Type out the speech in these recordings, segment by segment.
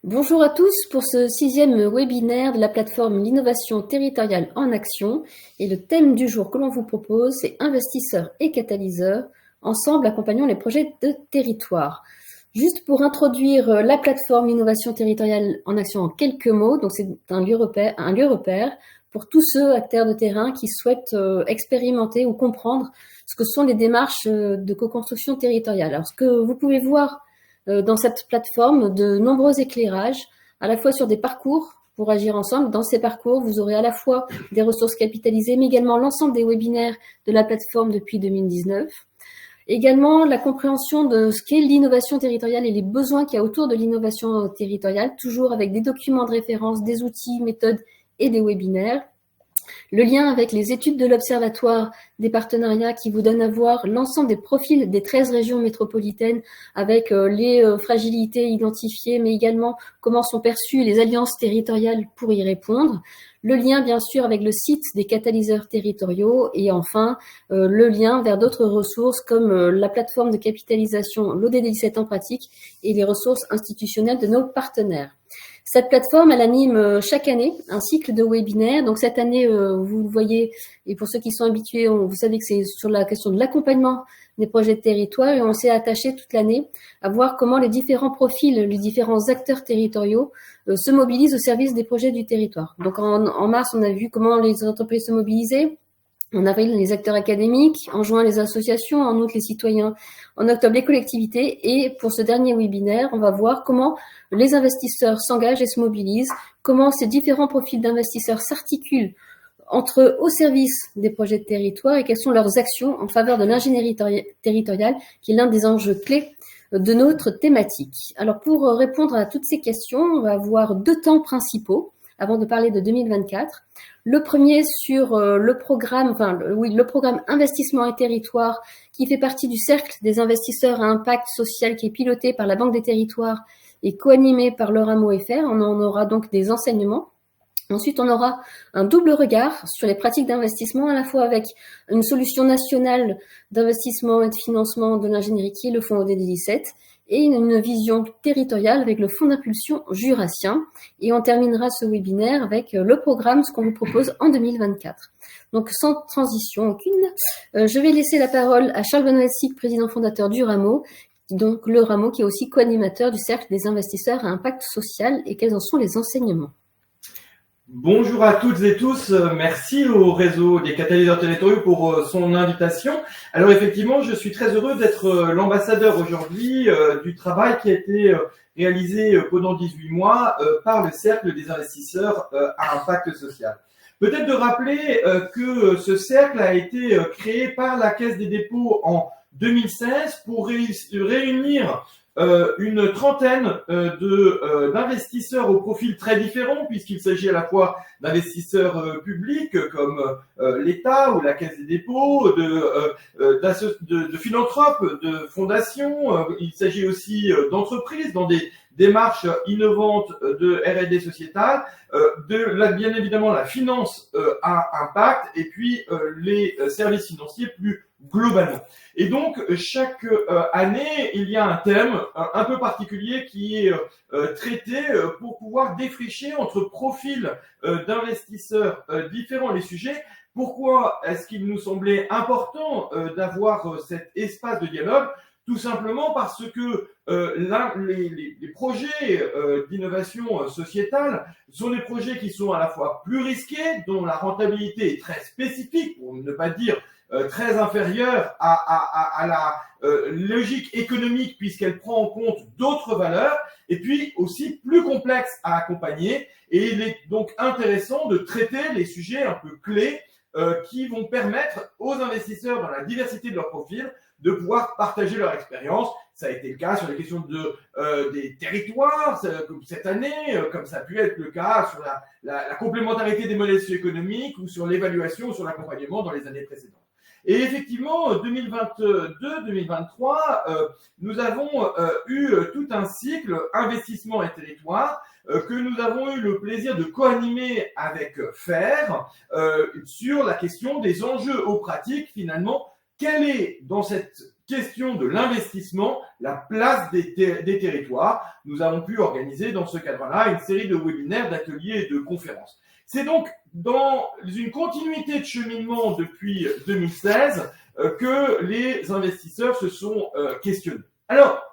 Bonjour à tous pour ce 6e webinaire de la plateforme L'innovation territoriale en action. Et le thème du jour que l'on vous propose, c'est investisseurs et catalyseurs. Ensemble, accompagnons les projets de territoire. Juste pour introduire la plateforme L'innovation territoriale en action en quelques mots, donc c'est un lieu repère pour tous ceux acteurs de terrain qui souhaitent expérimenter ou comprendre ce que sont les démarches de co-construction territoriale. Alors, ce que vous pouvez voir dans cette plateforme de nombreux éclairages, à la fois sur des parcours pour agir ensemble. Dans ces parcours, vous aurez à la fois des ressources capitalisées, mais également l'ensemble des webinaires de la plateforme depuis 2019. Également, la compréhension de ce qu'est l'innovation territoriale et les besoins qu'il y a autour de l'innovation territoriale, toujours avec des documents de référence, des outils, méthodes et des webinaires. Le lien avec les études de l'Observatoire des partenariats qui vous donnent à voir l'ensemble des profils des 13 régions métropolitaines avec les fragilités identifiées, mais également comment sont perçues les alliances territoriales pour y répondre. Le lien, bien sûr, avec le site des catalyseurs territoriaux et enfin, le lien vers d'autres ressources comme la plateforme de capitalisation l'OD17 en pratique et les ressources institutionnelles de nos partenaires. Cette plateforme, elle anime chaque année un cycle de webinaires. Donc cette année, vous le voyez, et pour ceux qui sont habitués, vous savez que c'est sur la question de l'accompagnement des projets de territoire et on s'est attaché toute l'année à voir comment les différents profils, les différents acteurs territoriaux se mobilisent au service des projets du territoire. Donc en mars, on a vu comment les entreprises se mobilisaient. En avril, les acteurs académiques, en juin, les associations, en août, les citoyens, en octobre, les collectivités. Et pour ce dernier webinaire, on va voir comment les investisseurs s'engagent et se mobilisent, comment ces différents profils d'investisseurs s'articulent entre eux au service des projets de territoire et quelles sont leurs actions en faveur de l'ingénierie territoriale, qui est l'un des enjeux clés de notre thématique. Alors, pour répondre à toutes ces questions, on va avoir 2 temps principaux avant de parler de 2024. Le premier sur le programme Investissement et Territoire, qui fait partie du cercle des investisseurs à impact social qui est piloté par la Banque des Territoires et co-animé par le Rameau FR. On en aura donc des enseignements. Ensuite, on aura un double regard sur les pratiques d'investissement, à la fois avec une solution nationale d'investissement et de financement de l'ingénierie qui est le fonds OD17 et une vision territoriale avec le fonds d'impulsion jurassien. Et on terminera ce webinaire avec le programme, ce qu'on vous propose en 2024. Donc, sans transition aucune, je vais laisser la parole à Charles-Benoît Sic, président fondateur du Rameau, donc le Rameau qui est aussi co-animateur du Cercle des investisseurs à impact social. Et quels en sont les enseignements ? Bonjour à toutes et tous, merci au réseau des catalyseurs territoriaux pour son invitation. Alors effectivement, je suis très heureux d'être l'ambassadeur aujourd'hui du travail qui a été réalisé pendant 18 mois par le Cercle des investisseurs à impact social. Peut-être de rappeler que ce cercle a été créé par la Caisse des dépôts en 2016 pour réunir une trentaine d'investisseurs au profil très différent, puisqu'il s'agit à la fois d'investisseurs publics comme l'État ou la Caisse des dépôts, de philanthropes, de fondations. Il s'agit aussi d'entreprises dans des démarches innovantes de R&D sociétale, bien évidemment la finance à impact et puis les services financiers plus globalement. Et donc, chaque année, il y a un thème un peu particulier qui est traité pour pouvoir défricher entre profils d'investisseurs différents les sujets. Pourquoi est-ce qu'il nous semblait important d'avoir cet espace de dialogue ? Tout simplement parce que les projets d'innovation sociétale sont des projets qui sont à la fois plus risqués, dont la rentabilité est très spécifique, pour ne pas dire très inférieure à la logique économique puisqu'elle prend en compte d'autres valeurs, et puis aussi plus complexe à accompagner. Et il est donc intéressant de traiter les sujets un peu clés qui vont permettre aux investisseurs dans la diversité de leur profil de pouvoir partager leur expérience. Ça a été le cas sur les questions des territoires comme cette année, comme ça a pu être le cas sur la complémentarité des modèles socio-économiques ou sur l'évaluation ou sur l'accompagnement dans les années précédentes. Et effectivement, 2022-2023, nous avons eu tout un cycle investissement et territoire que nous avons eu le plaisir de co-animer avec FAIR sur la question des enjeux aux pratiques finalement. Quelle est dans cette question de l'investissement, la place des territoires. Nous avons pu organiser dans ce cadre-là une série de webinaires, d'ateliers et de conférences. C'est donc dans une continuité de cheminement depuis 2016 que les investisseurs se sont questionnés. Alors,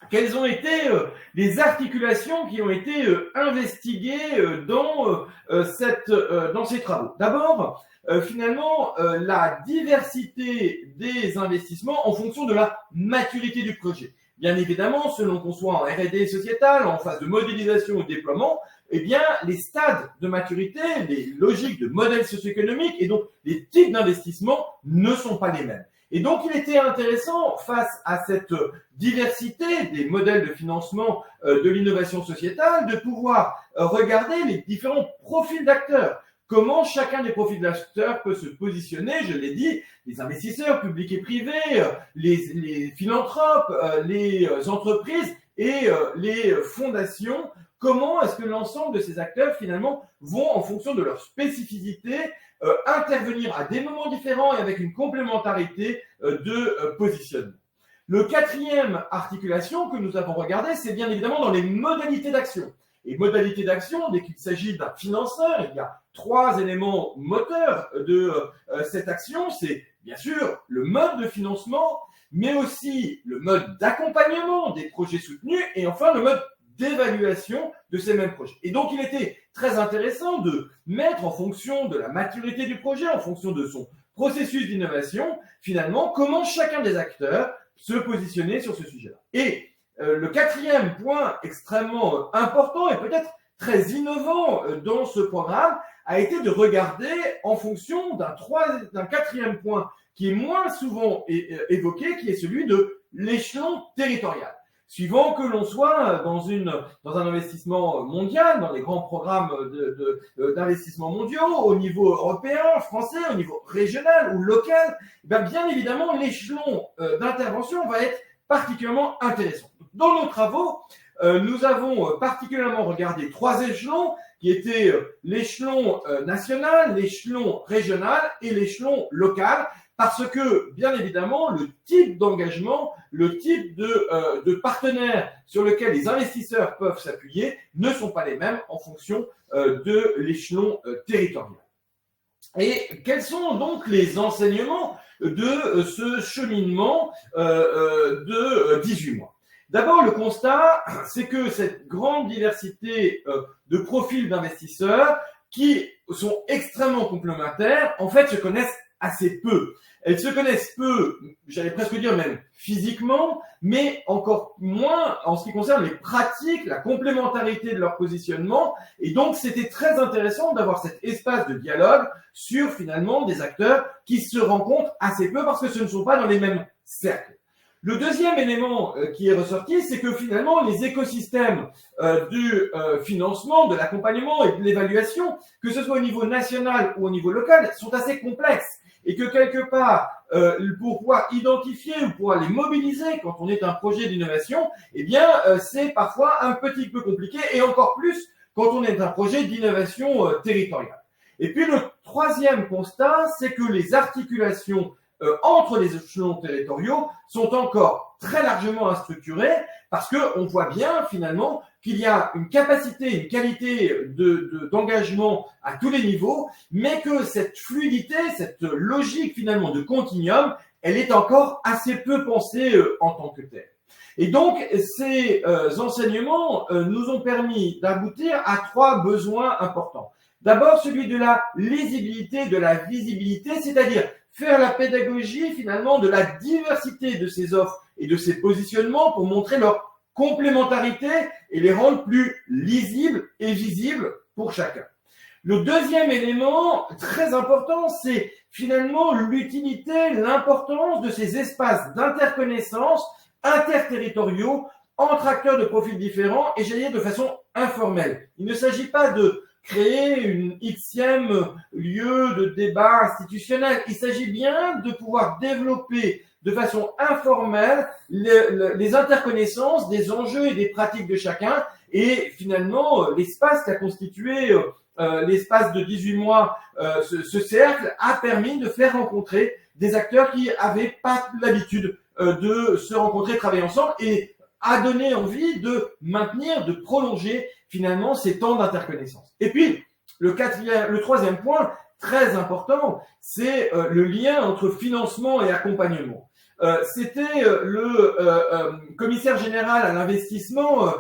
quelles ont été les articulations qui ont été investiguées dans ces travaux? D'abord, finalement, la diversité des investissements en fonction de la maturité du projet. Bien évidemment, selon qu'on soit en R&D sociétal, en phase de modélisation ou de déploiement, eh bien, les stades de maturité, les logiques de modèles socio-économiques et donc les types d'investissements ne sont pas les mêmes. Et donc, il était intéressant, face à cette diversité des modèles de financement de l'innovation sociétale, de pouvoir regarder les différents profils d'acteurs. Comment chacun des profils d'acteurs peut se positionner, je l'ai dit, les investisseurs publics et privés, les philanthropes, les entreprises et les fondations. Comment est-ce que l'ensemble de ces acteurs, finalement, vont, en fonction de leur spécificité, intervenir à des moments différents et avec une complémentarité de positionnement. Le quatrième articulation que nous avons regardé, c'est bien évidemment dans les modalités d'action. Et modalités d'action, dès qu'il s'agit d'un financeur, il y a 3 éléments moteurs de cette action. C'est bien sûr le mode de financement, mais aussi le mode d'accompagnement des projets soutenus et enfin le mode d'évaluation de ces mêmes projets. Et donc, il était très intéressant de mettre en fonction de la maturité du projet, en fonction de son processus d'innovation, finalement, comment chacun des acteurs se positionnait sur ce sujet-là. Et le quatrième point extrêmement important et peut-être très innovant dans ce programme a été de regarder en fonction d'un quatrième point qui est moins souvent évoqué, qui est celui de l'échelon territorial. Suivant que l'on soit dans un investissement mondial, dans les grands programmes d'investissement mondiaux, au niveau européen, français, au niveau régional ou local, bien évidemment, l'échelon d'intervention va être particulièrement intéressant. Dans nos travaux, nous avons particulièrement regardé 3 échelons qui étaient l'échelon national, l'échelon régional et l'échelon local. Parce que, bien évidemment, le type d'engagement, le type de partenaires sur lequel les investisseurs peuvent s'appuyer ne sont pas les mêmes en fonction de l'échelon territorial. Et quels sont donc les enseignements de ce cheminement de 18 mois? D'abord, le constat, c'est que cette grande diversité de profils d'investisseurs qui sont extrêmement complémentaires, en fait, se connaissent assez peu. Elles se connaissent peu, j'allais presque dire même physiquement, mais encore moins en ce qui concerne les pratiques, la complémentarité de leur positionnement. Et donc, c'était très intéressant d'avoir cet espace de dialogue sur finalement des acteurs qui se rencontrent assez peu parce que ce ne sont pas dans les mêmes cercles. Le deuxième élément qui est ressorti, c'est que finalement, les écosystèmes du financement, de l'accompagnement et de l'évaluation, que ce soit au niveau national ou au niveau local, sont assez complexes. Et que quelque part, pour pouvoir identifier ou pouvoir les mobiliser quand on est un projet d'innovation, eh bien, c'est parfois un petit peu compliqué et encore plus quand on est un projet d'innovation territoriale. Et puis, le troisième constat, c'est que les articulations entre les échelons territoriaux sont encore très largement structurées parce qu'on voit bien finalement qu'il y a une capacité, une qualité d'engagement à tous les niveaux, mais que cette fluidité, cette logique finalement de continuum, elle est encore assez peu pensée en tant que telle. Et donc, ces enseignements nous ont permis d'aboutir à 3 besoins importants. D'abord, celui de la lisibilité, de la visibilité, c'est-à-dire faire la pédagogie finalement de la diversité de ces offres et de ces positionnements pour montrer leur complémentarité et les rendre plus lisibles et visibles pour chacun. Le deuxième élément très important, c'est finalement l'utilité, l'importance de ces espaces d'interconnaissance interterritoriaux entre acteurs de profils différents et j'allais dire de façon informelle. Il ne s'agit pas de créer une xème lieu de débat institutionnel. Il s'agit bien de pouvoir développer de façon informelle les interconnaissances des enjeux et des pratiques de chacun et finalement l'espace qu'a constitué l'espace de 18 mois, ce cercle a permis de faire rencontrer des acteurs qui n'avaient pas l'habitude de se rencontrer, travailler ensemble et a donné envie de maintenir, de prolonger finalement ces temps d'interconnaissance. Et puis, le troisième point, très important, c'est le lien entre financement et accompagnement. C'était le commissaire général à l'investissement,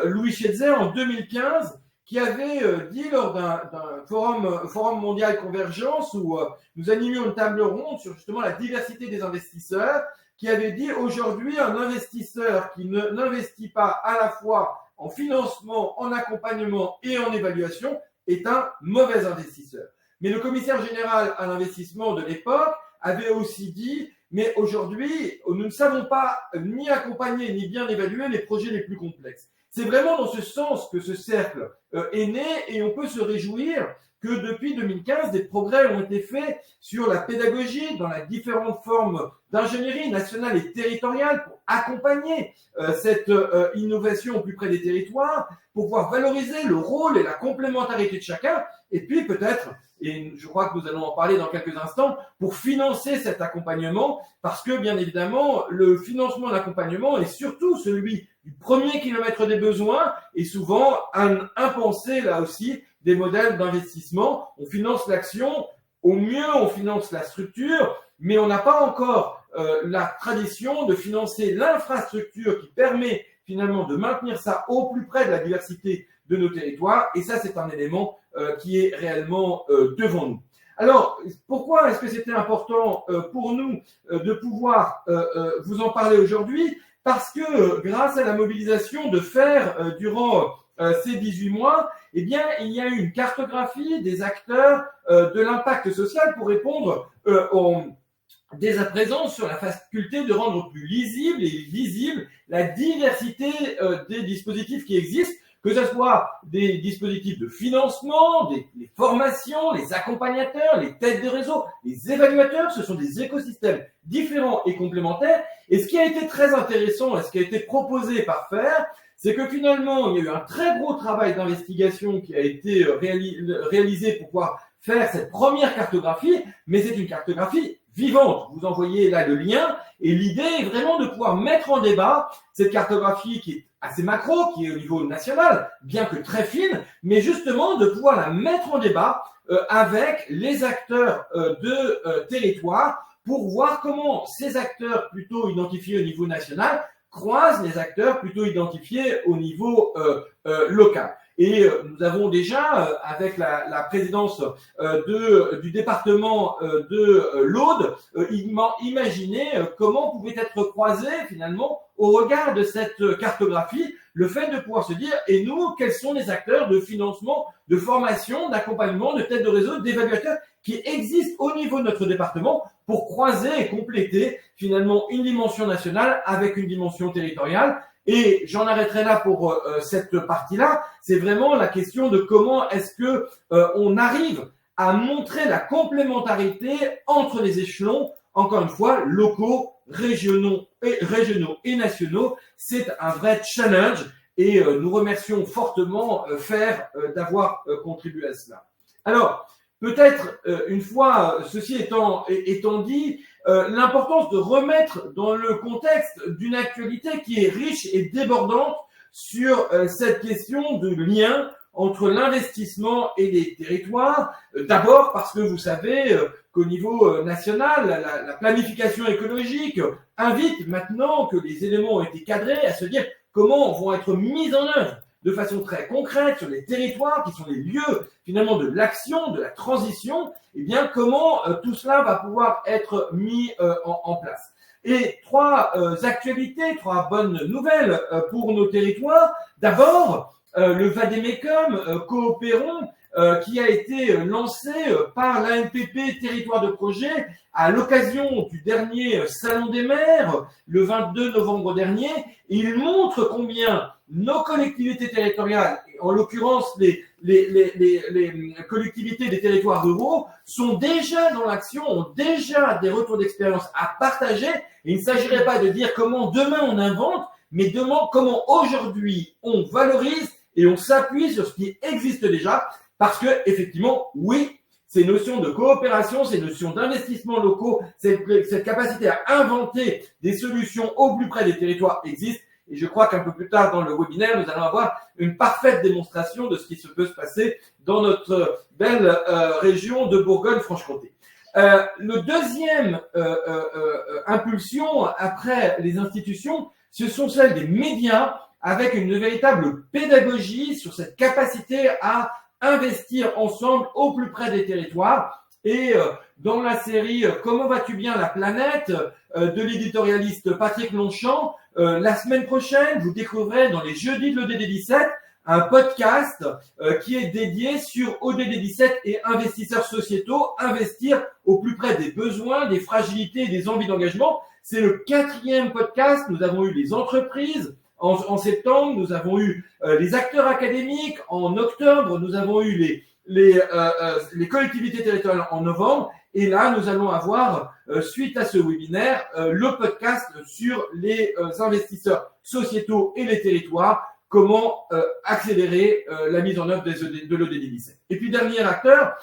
Louis Schetzer, en 2015, qui avait dit lors d'un forum mondial Convergence où nous animions une table ronde sur justement la diversité des investisseurs, qui avait dit aujourd'hui un investisseur qui n'investit pas à la fois en financement, en accompagnement et en évaluation est un mauvais investisseur. Mais le commissaire général à l'investissement de l'époque avait aussi dit mais aujourd'hui, nous ne savons pas ni accompagner ni bien évaluer les projets les plus complexes. C'est vraiment dans ce sens que ce cercle est né et on peut se réjouir que depuis 2015, des progrès ont été faits sur la pédagogie dans les différentes formes d'ingénierie nationale et territoriale pour accompagner cette innovation au plus près des territoires, pour pouvoir valoriser le rôle et la complémentarité de chacun, et puis peut-être, et je crois que nous allons en parler dans quelques instants, pour financer cet accompagnement, parce que bien évidemment, le financement de l'accompagnement est surtout celui du premier kilomètre des besoins et souvent impensé là aussi des modèles d'investissement. On finance l'action, au mieux on finance la structure, mais on n'a pas encore la tradition de financer l'infrastructure qui permet finalement de maintenir ça au plus près de la diversité de nos territoires. Et ça, c'est un élément qui est réellement devant nous. Alors, pourquoi est-ce que c'était important pour nous de pouvoir vous en parler aujourd'hui? Parce que grâce à la mobilisation de faire durant ces 18 mois, eh bien, il y a eu une cartographie des acteurs de l'impact social pour répondre dès à présent sur la faculté de rendre plus lisible et visible la diversité des dispositifs qui existent, que ce soit des dispositifs de financement, les formations, les accompagnateurs, les têtes de réseau, les évaluateurs. Ce sont des écosystèmes différents et complémentaires. Et ce qui a été très intéressant et ce qui a été proposé par FAIRE, c'est que finalement, il y a eu un très gros travail d'investigation qui a été réalisé pour pouvoir faire cette première cartographie, mais c'est une cartographie vivante. Vous en voyez là le lien, et l'idée est vraiment de pouvoir mettre en débat cette cartographie qui est assez macro, qui est au niveau national, bien que très fine, mais justement de pouvoir la mettre en débat avec les acteurs de territoire pour voir comment ces acteurs plutôt identifiés au niveau national croisent les acteurs plutôt identifiés au niveau local. Et nous avons déjà, avec la présidence du département de l'Aude, imaginé comment pouvait être croisé finalement au regard de cette cartographie le fait de pouvoir se dire, et nous, quels sont les acteurs de financement, de formation, d'accompagnement, de tête de réseau, d'évaluateurs qui existent au niveau de notre département pour croiser et compléter finalement une dimension nationale avec une dimension territoriale. Et j'en arrêterai là pour cette partie-là. C'est vraiment la question de comment est-ce que on arrive à montrer la complémentarité entre les échelons, encore une fois, locaux, régionaux et nationaux. C'est un vrai challenge et nous remercions fortement FAIRE d'avoir contribué à cela. Alors, peut-être une fois ceci étant dit, l'importance de remettre dans le contexte d'une actualité qui est riche et débordante sur cette question de lien entre l'investissement et les territoires. D'abord parce que vous savez qu'au niveau national, la planification écologique invite maintenant que les éléments ont été cadrés à se dire comment vont être mis en œuvre de façon très concrète sur les territoires qui sont les lieux finalement de l'action, de la transition, et bien comment tout cela va pouvoir être mis en place. Et trois actualités, trois bonnes nouvelles pour nos territoires. D'abord, le Vademecum Coopérons qui a été lancé par l'ANPP Territoire de Projet à l'occasion du dernier Salon des maires, le 22 novembre dernier. Il montre combien nos collectivités territoriales, en l'occurrence les collectivités des territoires ruraux, sont déjà dans l'action, ont déjà des retours d'expérience à partager. Et il ne s'agirait pas de dire comment demain on invente, mais comment aujourd'hui on valorise et on s'appuie sur ce qui existe déjà. Parce que, effectivement, oui, ces notions de coopération, ces notions d'investissement locaux, cette capacité à inventer des solutions au plus près des territoires existent. Et je crois qu'un peu plus tard dans le webinaire, nous allons avoir une parfaite démonstration de ce qui se peut se passer dans notre belle région de Bourgogne-Franche-Comté. Le deuxième impulsion après les institutions, ce sont celles des médias avec une véritable pédagogie sur cette capacité à investir ensemble au plus près des territoires. Et dans la série Comment vas-tu bien la planète de l'éditorialiste Patrick Longchamp, la semaine prochaine, vous découvrirez dans les jeudis de l'ODD17 un podcast qui est dédié sur ODD17 et investisseurs sociétaux, investir au plus près des besoins, des fragilités et des envies d'engagement. C'est le 4e podcast. Nous avons eu les entreprises en septembre, nous avons eu les acteurs académiques en octobre, nous avons eu les collectivités territoriales en novembre. Et là, nous allons avoir, suite à ce webinaire, le podcast sur les investisseurs sociétaux et les territoires, comment accélérer la mise en œuvre de l'ODD17. Et puis, dernier acteur,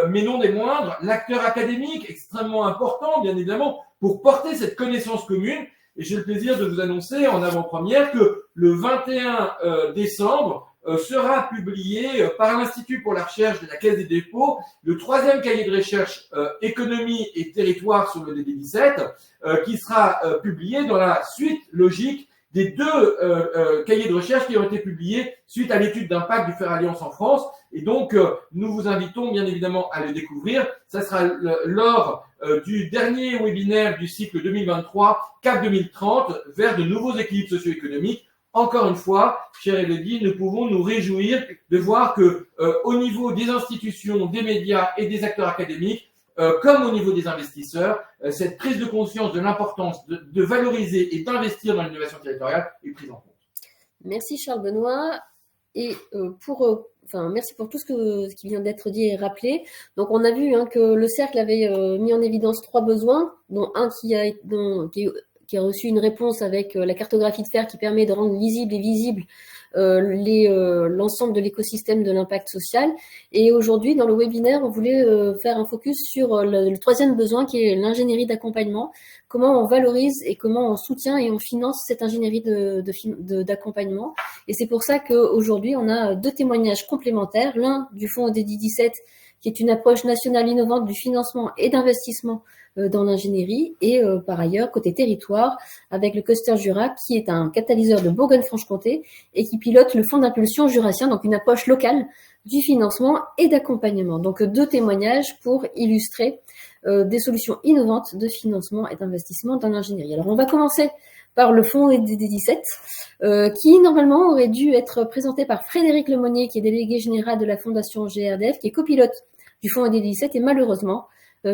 mais non des moindres, l'acteur académique, extrêmement important, bien évidemment, pour porter cette connaissance commune. Et j'ai le plaisir de vous annoncer en avant-première que le 21 décembre sera publié par l'Institut pour la recherche de la Caisse des dépôts le 3e cahier de recherche économie et territoire sur le DD17 qui sera publié dans la suite logique des 2 cahiers de recherche qui ont été publiés suite à l'étude d'impact du Faire Alliance en France. Et donc, nous vous invitons bien évidemment à le découvrir. Ça sera lors du dernier webinaire du cycle 2023, CAP 2030, vers de nouveaux équilibres socio-économiques. Encore une fois, chère Élodie, nous pouvons nous réjouir de voir que au niveau des institutions, des médias et des acteurs académiques, comme au niveau des investisseurs, cette prise de conscience de l'importance de valoriser et d'investir dans l'innovation territoriale est prise en compte. Merci Charles Benoît. Et merci pour tout ce qui vient d'être dit et rappelé. Donc, on a vu que le cercle avait mis en évidence 3 besoins, dont un qui a reçu une réponse avec la cartographie de fer qui permet de rendre lisible et visible l'ensemble de l'écosystème de l'impact social. Et aujourd'hui, dans le webinaire, on voulait faire un focus sur le 3e besoin qui est l'ingénierie d'accompagnement. Comment on valorise et comment on soutient et on finance cette ingénierie d'accompagnement. Et c'est pour ça qu'aujourd'hui, on a 2 témoignages complémentaires. L'un du fonds ODD17, qui est une approche nationale innovante du financement et d'investissement dans l'ingénierie, et par ailleurs, côté territoire, avec le Cluster Jura, qui est un catalyseur de Bourgogne-Franche-Comté et qui pilote le fonds d'impulsion jurassien, donc une approche locale du financement et d'accompagnement. Donc 2 témoignages pour illustrer des solutions innovantes de financement et d'investissement dans l'ingénierie. Alors on va commencer par le fonds ODD17, qui normalement aurait dû être présenté par Frédéric Lemonnier, qui est délégué général de la Fondation GRDF, qui est copilote du fonds ODD17, et malheureusement,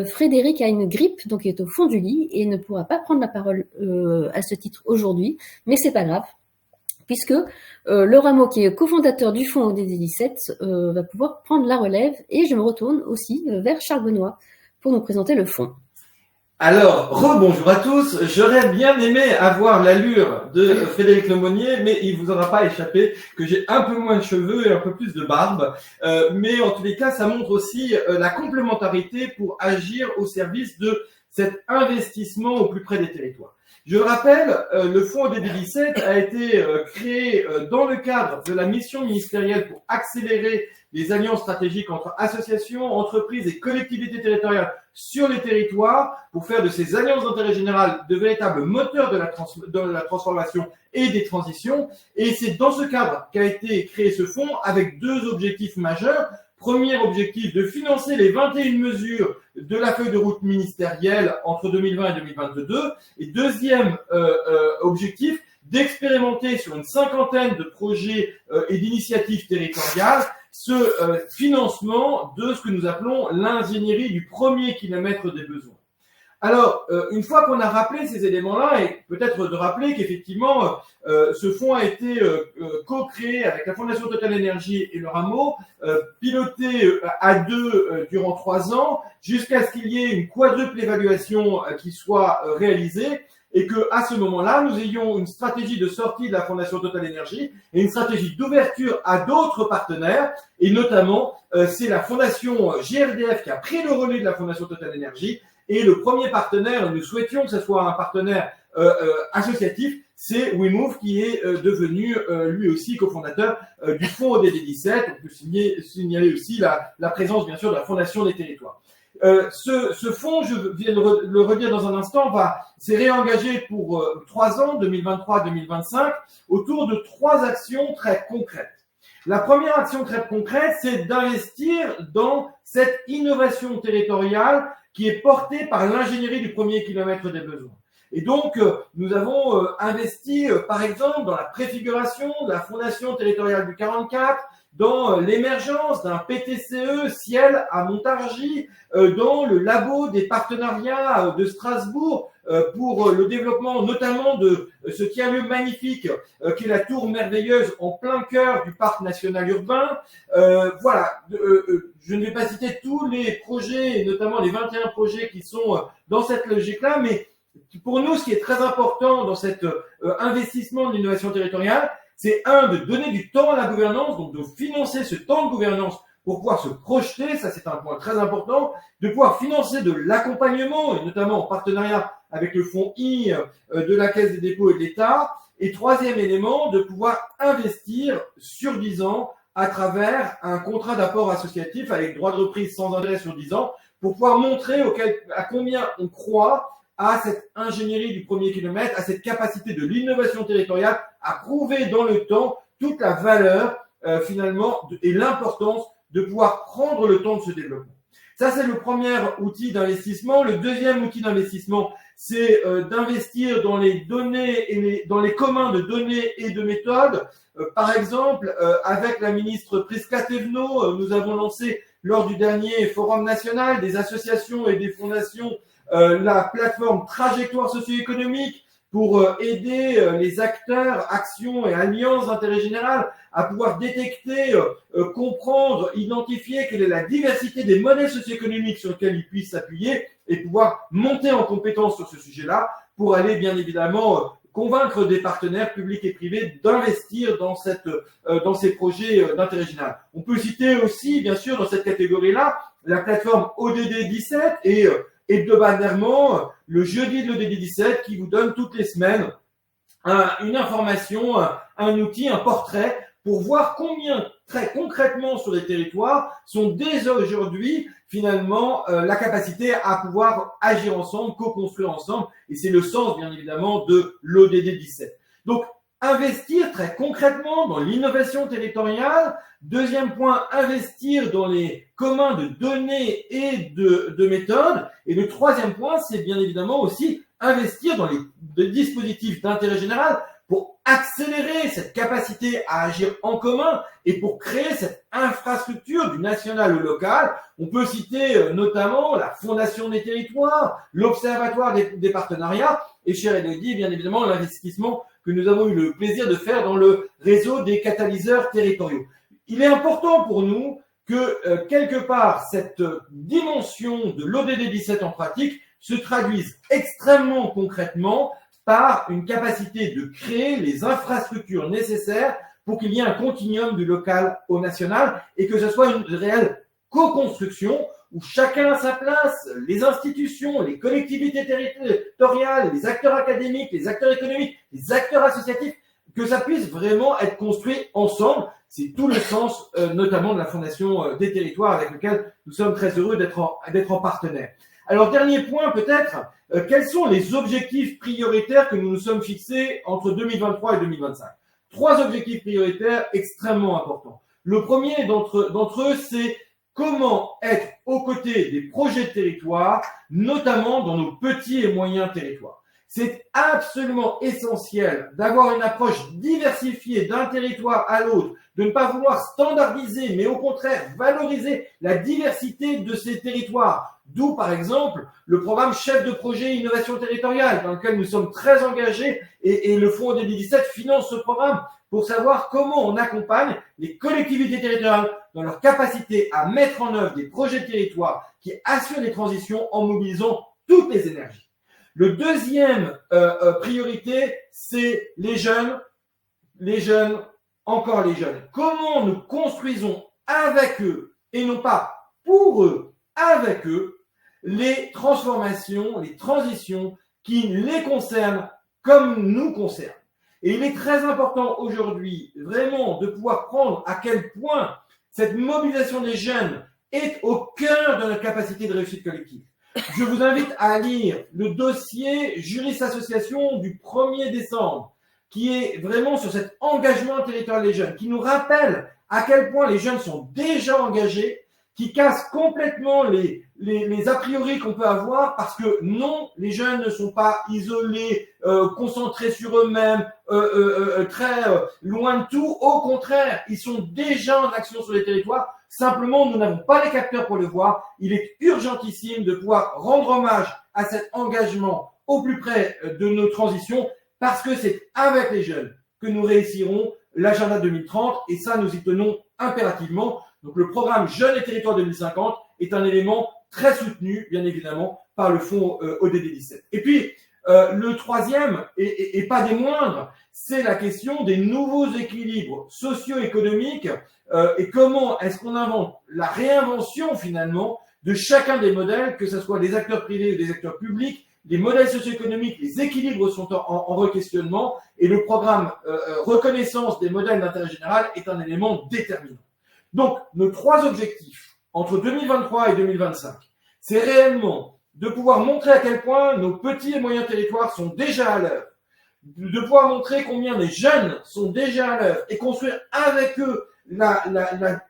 Frédéric a une grippe, donc il est au fond du lit et ne pourra pas prendre la parole à ce titre aujourd'hui, mais c'est pas grave, puisque Laura Meaux, qui est cofondateur du fonds ODD17, va pouvoir prendre la relève, et je me retourne aussi vers Charles Benoît pour nous présenter le fonds. Alors, rebonjour à tous. J'aurais bien aimé avoir l'allure de Frédéric Lemonnier, mais il vous aura pas échappé que j'ai un peu moins de cheveux et un peu plus de barbe. Mais en tous les cas, ça montre aussi la complémentarité pour agir au service de cet investissement au plus près des territoires. Je rappelle, le fonds ODD17 a été créé dans le cadre de la mission ministérielle pour accélérer les alliances stratégiques entre associations, entreprises et collectivités territoriales sur les territoires pour faire de ces alliances d'intérêt général de véritables moteurs de la transformation et des transitions. Et c'est dans ce cadre qu'a été créé ce fonds avec 2 objectifs majeurs. Premier objectif, de financer les 21 mesures de la feuille de route ministérielle entre 2020 et 2022. Et deuxième objectif, d'expérimenter sur une 50aine de projets et d'initiatives territoriales ce financement de ce que nous appelons l'ingénierie du premier kilomètre des besoins. Alors, une fois qu'on a rappelé ces éléments-là, et peut-être de rappeler qu'effectivement, ce fonds a été co-créé avec la Fondation Total Énergie et le Rameau, piloté à 2 durant 3 ans, jusqu'à ce qu'il y ait une quadruple évaluation qui soit réalisée. et que à ce moment-là, nous ayons une stratégie de sortie de la Fondation Total Énergie et une stratégie d'ouverture à d'autres partenaires, et notamment, c'est la Fondation GRDF qui a pris le relais de la Fondation Total Énergie, et le premier partenaire, nous souhaitions que ce soit un partenaire associatif, c'est WeMove qui est devenu lui aussi cofondateur du fonds ODD17. On peut signaler aussi la présence bien sûr de la Fondation des territoires. Ce fonds, je viens de le redire dans un instant, s'est réengagé pour 3 ans, 2023-2025, autour de 3 actions très concrètes. La première action très concrète, c'est d'investir dans cette innovation territoriale qui est portée par l'ingénierie du premier kilomètre des besoins. Et donc, nous avons investi, par exemple, dans la préfiguration de la Fondation territoriale du 44, dans l'émergence d'un PTCE Ciel à Montargis, dans le labo des partenariats de Strasbourg pour le développement notamment de ce tiers-lieu magnifique qui est la Tour Merveilleuse en plein cœur du parc national urbain. Voilà, je ne vais pas citer tous les projets, et notamment les 21 projets qui sont dans cette logique-là, mais pour nous, ce qui est très important dans cet investissement de l'innovation territoriale, c'est de donner du temps à la gouvernance, donc de financer ce temps de gouvernance pour pouvoir se projeter, ça c'est un point très important, de pouvoir financer de l'accompagnement, et notamment en partenariat avec le fonds I de la Caisse des dépôts et de l'État, et troisième élément, de pouvoir investir sur 10 ans à travers un contrat d'apport associatif avec droit de reprise sans intérêt sur 10 ans, pour pouvoir montrer à combien on croit à cette ingénierie du premier kilomètre, à cette capacité de l'innovation territoriale à prouver dans le temps toute la valeur finalement et l'importance de pouvoir prendre le temps de ce développement. Ça, c'est le premier outil d'investissement. Le deuxième outil d'investissement, c'est d'investir dans les données et dans les communs de données et de méthodes. Par exemple, avec la ministre Prisca Thévenot, nous avons lancé lors du dernier Forum national des associations et des fondations la plateforme Trajectoire socio-économique pour aider les acteurs, actions et alliances d'intérêt général à pouvoir détecter, comprendre, identifier quelle est la diversité des modèles socio-économiques sur lesquels ils puissent s'appuyer et pouvoir monter en compétence sur ce sujet-là pour aller bien évidemment convaincre des partenaires publics et privés d'investir dans ces projets d'intérêt général. On peut citer aussi, bien sûr, dans cette catégorie-là, la plateforme ODD17 et hebdomadairement le jeudi de l'ODD17 qui vous donne toutes les semaines une information, un outil, un portrait pour voir combien très concrètement sur les territoires sont dès aujourd'hui finalement la capacité à pouvoir agir ensemble, co-construire ensemble, et c'est le sens bien évidemment de l'ODD17. Donc investir très concrètement dans l'innovation territoriale. Deuxième point, investir dans les communs de données et de méthodes. Et le troisième point, c'est bien évidemment aussi investir dans les dispositifs d'intérêt général pour accélérer cette capacité à agir en commun et pour créer cette infrastructure du national au local. On peut citer notamment la Fondation des territoires, l'Observatoire des partenariats et, chère Élodie, bien évidemment, l'investissement que nous avons eu le plaisir de faire dans le réseau des catalyseurs territoriaux. Il est important pour nous que, quelque part, cette dimension de l'ODD17 en pratique se traduise extrêmement concrètement par une capacité de créer les infrastructures nécessaires pour qu'il y ait un continuum du local au national et que ce soit une réelle co-construction où chacun a sa place, les institutions, les collectivités territoriales, les acteurs académiques, les acteurs économiques, les acteurs associatifs, que ça puisse vraiment être construit ensemble. C'est tout le sens notamment de la Fondation des territoires avec lequel nous sommes très heureux d'être en partenaire. Alors, dernier point peut-être, quels sont les objectifs prioritaires que nous nous sommes fixés entre 2023 et 2025 ? 3 objectifs prioritaires extrêmement importants. Le premier d'entre eux, c'est comment être aux côtés des projets de territoire, notamment dans nos petits et moyens territoires. C'est absolument essentiel d'avoir une approche diversifiée d'un territoire à l'autre, de ne pas vouloir standardiser, mais au contraire valoriser la diversité de ces territoires. D'où, par exemple, le programme Chef de projet Innovation territoriale, dans lequel nous sommes très engagés, et le fonds ODD17 finance ce programme pour savoir comment on accompagne les collectivités territoriales dans leur capacité à mettre en œuvre des projets de territoire qui assurent les transitions en mobilisant toutes les énergies. Le deuxième priorité, c'est les jeunes, encore les jeunes. Comment nous construisons avec eux, et non pas pour eux, avec eux, les transformations, les transitions qui les concernent comme nous concernent. Et il est très important aujourd'hui, vraiment, de pouvoir prendre à quel point cette mobilisation des jeunes est au cœur de notre capacité de réussite collective. Je vous invite à lire le dossier Juris Association du 1er décembre, qui est vraiment sur cet engagement territorial des jeunes, qui nous rappelle à quel point les jeunes sont déjà engagés, qui casse complètement les a priori qu'on peut avoir, parce que non, les jeunes ne sont pas isolés, concentrés sur eux-mêmes, très loin de tout. Au contraire, ils sont déjà en action sur les territoires. Simplement, nous n'avons pas les capteurs pour le voir. Il est urgentissime de pouvoir rendre hommage à cet engagement au plus près de nos transitions, parce que c'est avec les jeunes que nous réussirons l'agenda 2030, et ça, nous y tenons impérativement. Donc, le programme Jeunes et Territoires 2050 est un élément très soutenu, bien évidemment, par le fonds ODD 17. Et puis, le troisième, et pas des moindres, c'est la question des nouveaux équilibres socio-économiques et comment est-ce qu'on invente la réinvention, finalement, de chacun des modèles, que ce soit des acteurs privés ou des acteurs publics. Les modèles socio-économiques, les équilibres sont en re-questionnement, et le programme reconnaissance des modèles d'intérêt général est un élément déterminant. Donc, nos trois objectifs entre 2023 et 2025, c'est réellement de pouvoir montrer à quel point nos petits et moyens territoires sont déjà à l'œuvre, de pouvoir montrer combien les jeunes sont déjà à l'œuvre et construire avec eux la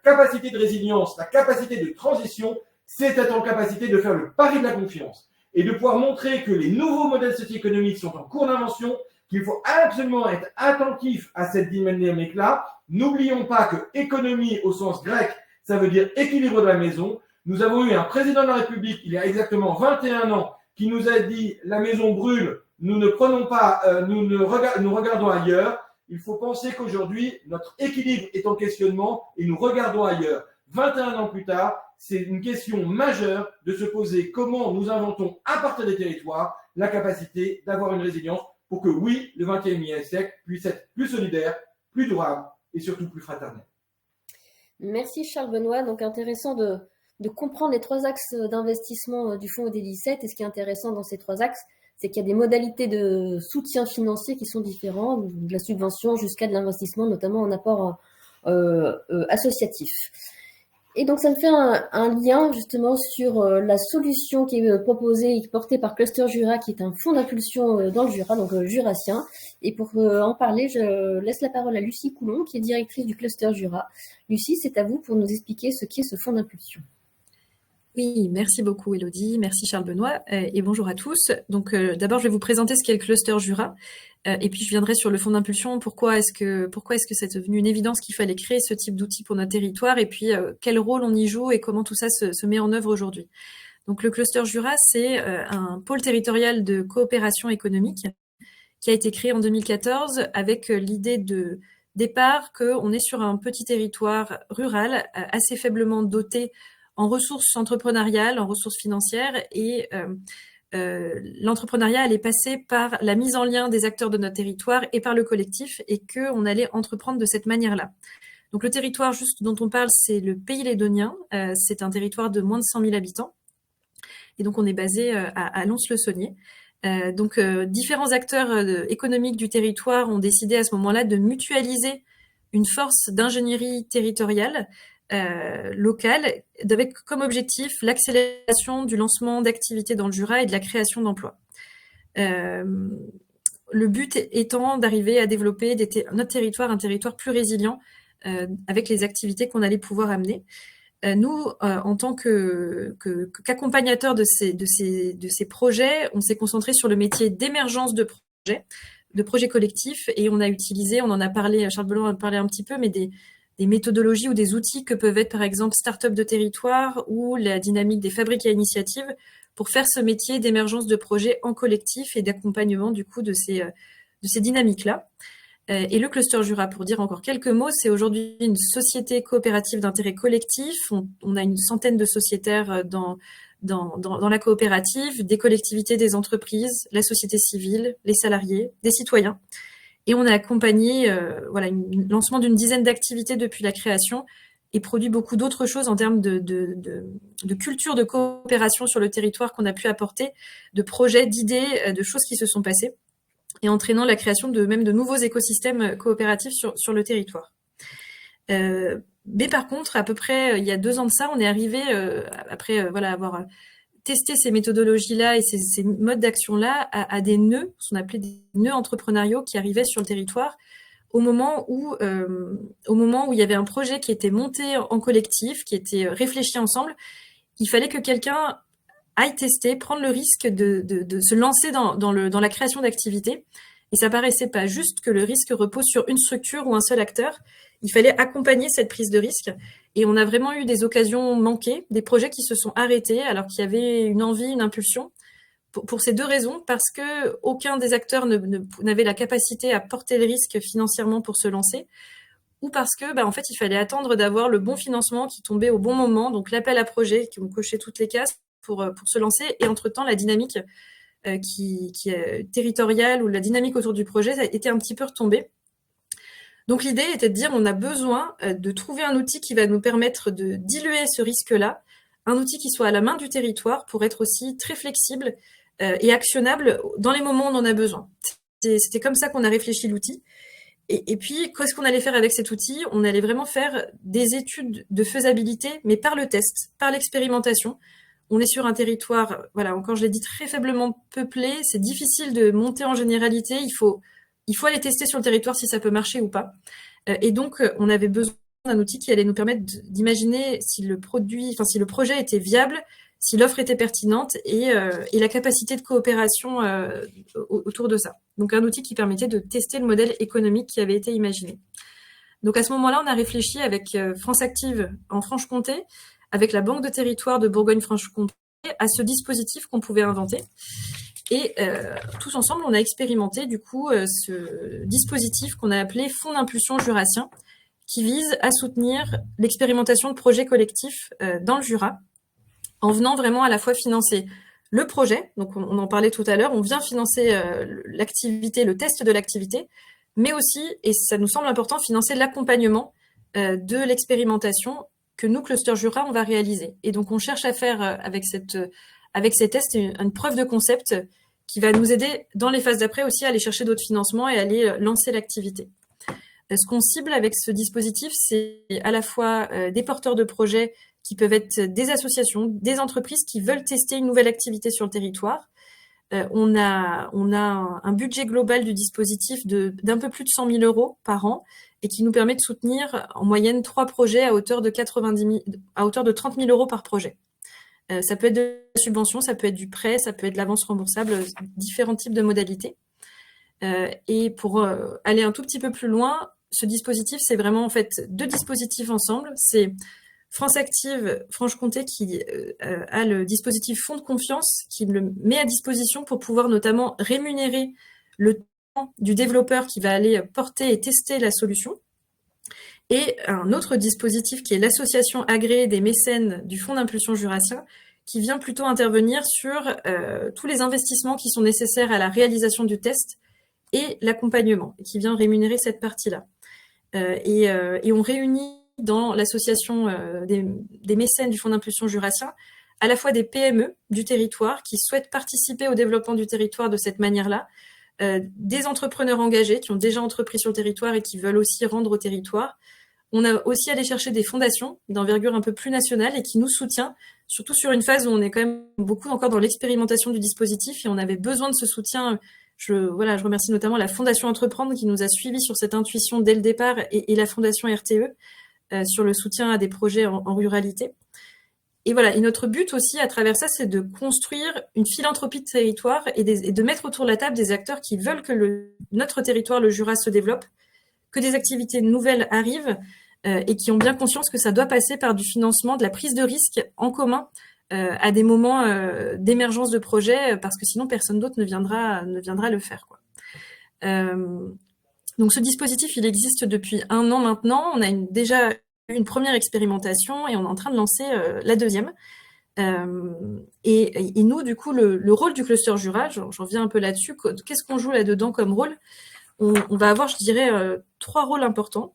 capacité de résilience, la capacité de transition, c'est être en capacité de faire le pari de la confiance et de pouvoir montrer que les nouveaux modèles socio-économiques sont en cours d'invention, qu'il faut absolument être attentif à cette dynamique-là. N'oublions pas que économie au sens grec, ça veut dire équilibre de la maison. Nous avons eu un président de la République il y a exactement 21 ans qui nous a dit la maison brûle, nous ne prenons pas, nous regardons ailleurs. Il faut penser qu'aujourd'hui, notre équilibre est en questionnement et nous regardons ailleurs. 21 ans plus tard, c'est une question majeure de se poser comment nous inventons à partir des territoires la capacité d'avoir une résilience pour que oui, le 21e siècle puisse être plus solidaire, plus durable et surtout plus fraternel. Merci Charles Benoît. Donc intéressant de comprendre les trois axes d'investissement du fonds OD17. Et ce qui est intéressant dans ces trois axes, c'est qu'il y a des modalités de soutien financier qui sont différentes, de la subvention jusqu'à de l'investissement, notamment en apport associatif. Et donc, ça me fait un lien justement sur la solution qui est proposée et portée par Cluster Jura, qui est un fonds d'impulsion dans le Jura, donc jurassien. Et pour en parler, je laisse la parole à Lucie Coulon, qui est directrice du Cluster Jura. Lucie, c'est à vous pour nous expliquer ce qu'est ce fonds d'impulsion. Oui, merci beaucoup Élodie, merci Charles Benoît et bonjour à tous. Donc d'abord je vais vous présenter ce qu'est le Cluster Jura et puis je viendrai sur le fonds d'impulsion, pourquoi est-ce que c'est devenu une évidence qu'il fallait créer ce type d'outil pour notre territoire et puis quel rôle on y joue et comment tout ça se met en œuvre aujourd'hui. Donc le Cluster Jura, c'est un pôle territorial de coopération économique qui a été créé en 2014 avec l'idée de départ qu'on est sur un petit territoire rural assez faiblement doté en ressources entrepreneuriales, en ressources financières, et l'entrepreneuriat allait passer par la mise en lien des acteurs de notre territoire et par le collectif, et qu'on allait entreprendre de cette manière-là. Donc le territoire juste dont on parle, c'est le Pays Lédonien, c'est un territoire de moins de 100 000 habitants, et donc on est basé à Lons-le-Saunier. Donc différents acteurs économiques du territoire ont décidé à ce moment-là de mutualiser une force d'ingénierie territoriale locale, avec comme objectif l'accélération du lancement d'activités dans le Jura et de la création d'emplois. Le but étant d'arriver à développer notre territoire, un territoire plus résilient avec les activités qu'on allait pouvoir amener. Nous, en tant qu'accompagnateurs de ces projets, on s'est concentré sur le métier d'émergence de projets collectifs, et on en a parlé, Charles Benoît en a parlé un petit peu, mais des méthodologies ou des outils que peuvent être par exemple Start-up de territoire ou la dynamique des fabriques à initiative pour faire ce métier d'émergence de projets en collectif et d'accompagnement du coup de ces dynamiques-là. Et le Cluster Jura, pour dire encore quelques mots, c'est aujourd'hui une société coopérative d'intérêt collectif. On a une centaine de sociétaires dans dans la coopérative, des collectivités, des entreprises, la société civile, les salariés, des citoyens. Et on a accompagné le lancement d'une dizaine d'activités depuis la création et produit beaucoup d'autres choses en termes de culture de coopération sur le territoire qu'on a pu apporter, de projets, d'idées, de choses qui se sont passées, et entraînant la création de nouveaux écosystèmes coopératifs sur le territoire. Mais par contre, à peu près il y a 2 ans de ça, on est arrivé, après avoir testé ces méthodologies-là et ces modes d'action-là à des nœuds, ce qu'on appelait des nœuds entrepreneuriaux qui arrivaient sur le territoire, au moment où il y avait un projet qui était monté en collectif, qui était réfléchi ensemble. Il fallait que quelqu'un aille tester, prendre le risque de se lancer dans la création d'activités. Et ça paraissait pas juste que le risque repose sur une structure ou un seul acteur. Il fallait accompagner cette prise de risque. Et on a vraiment eu des occasions manquées, des projets qui se sont arrêtés alors qu'il y avait une envie, une impulsion. Pour ces 2 raisons, parce que aucun des acteurs n'avait la capacité à porter le risque financièrement pour se lancer, ou parce que, en fait, il fallait attendre d'avoir le bon financement qui tombait au bon moment, donc l'appel à projet, qui ont coché toutes les cases pour se lancer, et entre-temps, la dynamique qui est territoriale ou la dynamique autour du projet a été un petit peu retombée. Donc l'idée était de dire on a besoin de trouver un outil qui va nous permettre de diluer ce risque-là, un outil qui soit à la main du territoire pour être aussi très flexible et actionnable dans les moments où on en a besoin. C'était comme ça qu'on a réfléchi l'outil. Et puis, qu'est-ce qu'on allait faire avec cet outil? On allait vraiment faire des études de faisabilité, mais par le test, par l'expérimentation. On est sur un territoire, encore je l'ai dit, très faiblement peuplé. C'est difficile de monter en généralité. Il faut aller tester sur le territoire si ça peut marcher ou pas. Et donc, on avait besoin d'un outil qui allait nous permettre d'imaginer si le projet était viable, si l'offre était pertinente et la capacité de coopération autour de ça. Donc, un outil qui permettait de tester le modèle économique qui avait été imaginé. Donc, à ce moment-là, on a réfléchi avec France Active en Franche-Comté, avec la Banque de territoire de Bourgogne-Franche-Comté, à ce dispositif qu'on pouvait inventer. Et tous ensemble, on a expérimenté du coup ce dispositif qu'on a appelé Fonds d'impulsion jurassien, qui vise à soutenir l'expérimentation de projets collectifs dans le Jura, en venant vraiment à la fois financer le projet, donc on en parlait tout à l'heure, on vient financer l'activité, le test de l'activité, mais aussi, et ça nous semble important, financer l'accompagnement de l'expérimentation que nous, Cluster Jura, on va réaliser. Et donc on cherche à faire avec ces tests une preuve de concept qui va nous aider dans les phases d'après aussi à aller chercher d'autres financements et à aller lancer l'activité. Ce qu'on cible avec ce dispositif, c'est à la fois des porteurs de projets qui peuvent être des associations, des entreprises qui veulent tester une nouvelle activité sur le territoire. On a un budget global du dispositif d'un peu plus de 100 000 € par an et qui nous permet de soutenir en moyenne 3 projets à hauteur de 30 000 € par projet. Ça peut être de la subvention, ça peut être du prêt, ça peut être de l'avance remboursable, différents types de modalités. Et pour aller un tout petit peu plus loin, ce dispositif, c'est vraiment en fait 2 dispositifs ensemble. C'est France Active Franche-Comté qui a le dispositif Fonds de confiance qui le met à disposition pour pouvoir notamment rémunérer le temps du développeur qui va aller porter et tester la solution. Et un autre dispositif qui est l'association agréée des mécènes du Fonds d'impulsion jurassien qui vient plutôt intervenir sur tous les investissements qui sont nécessaires à la réalisation du test et l'accompagnement, et qui vient rémunérer cette partie-là. Et on réunit dans l'association des mécènes du Fonds d'impulsion jurassien à la fois des PME du territoire qui souhaitent participer au développement du territoire de cette manière-là, des entrepreneurs engagés qui ont déjà entrepris sur le territoire et qui veulent aussi rendre au territoire. On a aussi allé chercher des fondations d'envergure un peu plus nationale et qui nous soutient, surtout sur une phase où on est quand même beaucoup encore dans l'expérimentation du dispositif et on avait besoin de ce soutien. Je remercie notamment la Fondation Entreprendre qui nous a suivis sur cette intuition dès le départ et la Fondation RTE sur le soutien à des projets en ruralité. Et voilà, et notre but aussi à travers ça, c'est de construire une philanthropie de territoire et de mettre autour de la table des acteurs qui veulent que notre territoire, le Jura, se développe, que des activités nouvelles arrivent et qui ont bien conscience que ça doit passer par du financement, de la prise de risque en commun à des moments d'émergence de projets, parce que sinon personne d'autre ne viendra le faire, quoi. Donc ce dispositif, il existe depuis 1 an maintenant. On a déjà eu une première expérimentation et on est en train de lancer la deuxième. Et nous, du coup, le rôle du cluster Jura, j'en reviens un peu là-dessus. Qu'est-ce qu'on joue là-dedans comme rôle? On va avoir, je dirais, 3 rôles importants.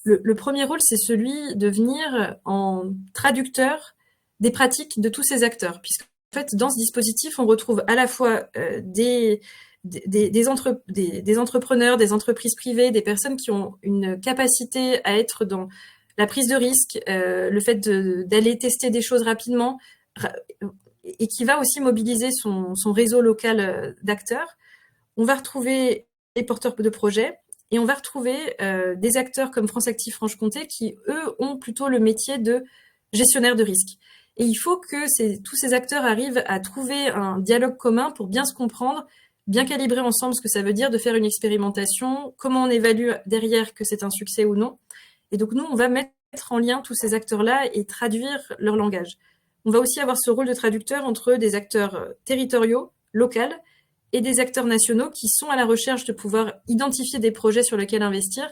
Le premier rôle, c'est celui de venir en traducteur des pratiques de tous ces acteurs, puisqu'en fait, dans ce dispositif, on retrouve à la fois des entrepreneurs, des entreprises privées, des personnes qui ont une capacité à être dans la prise de risque, le fait d'aller tester des choses rapidement, et qui va aussi mobiliser son réseau local d'acteurs. On va retrouver les porteurs de projets, et on va retrouver des acteurs comme France Active Franche-Comté qui, eux, ont plutôt le métier de gestionnaire de risque. Et il faut que tous ces acteurs arrivent à trouver un dialogue commun pour bien se comprendre, bien calibrer ensemble ce que ça veut dire de faire une expérimentation, comment on évalue derrière que c'est un succès ou non. Et donc, nous, on va mettre en lien tous ces acteurs-là et traduire leur langage. On va aussi avoir ce rôle de traducteur entre des acteurs territoriaux, locaux, et des acteurs nationaux qui sont à la recherche de pouvoir identifier des projets sur lesquels investir.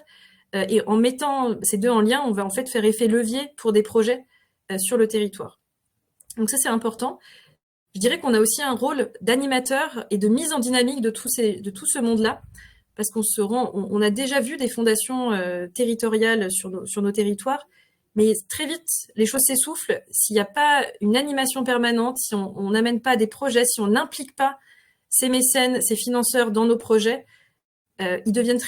Et en mettant ces deux en lien, on va en fait faire effet levier pour des projets sur le territoire. Donc ça, c'est important. Je dirais qu'on a aussi un rôle d'animateur et de mise en dynamique de tout ce monde-là, parce on a déjà vu des fondations territoriales sur nos territoires, mais très vite, les choses s'essoufflent s'il n'y a pas une animation permanente, si on n'amène pas des projets, si on n'implique pas ces mécènes, ces financeurs dans nos projets, ils deviennent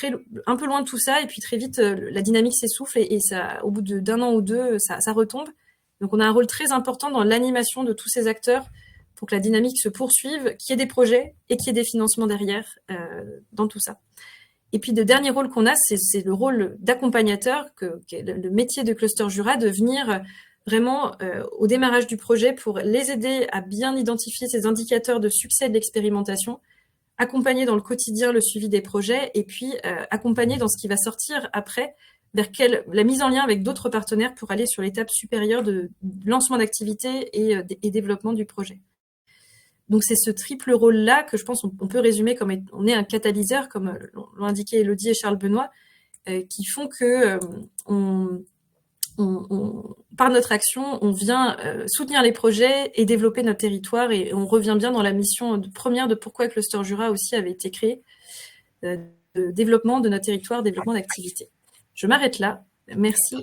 un peu loin de tout ça, et puis très vite, la dynamique s'essouffle, et ça, au bout d'un an ou deux, ça retombe. Donc on a un rôle très important dans l'animation de tous ces acteurs pour que la dynamique se poursuive, qu'il y ait des projets et qu'il y ait des financements derrière dans tout ça. Et puis le dernier rôle qu'on a, c'est le rôle d'accompagnateur, qui est le métier de Cluster Jura, de venir vraiment au démarrage du projet pour les aider à bien identifier ces indicateurs de succès de l'expérimentation, accompagner dans le quotidien le suivi des projets, et puis accompagner dans ce qui va sortir après, vers la mise en lien avec d'autres partenaires pour aller sur l'étape supérieure de lancement d'activité et développement du projet. Donc c'est ce triple rôle-là que je pense on peut résumer comme on est un catalyseur, comme l'ont indiqué Élodie et Charles Benoît, qui font que par notre action, on vient soutenir les projets et développer notre territoire, et on revient bien dans la mission première de pourquoi Cluster Jura aussi avait été créé, de développement de notre territoire, développement d'activité. Je m'arrête là. Merci.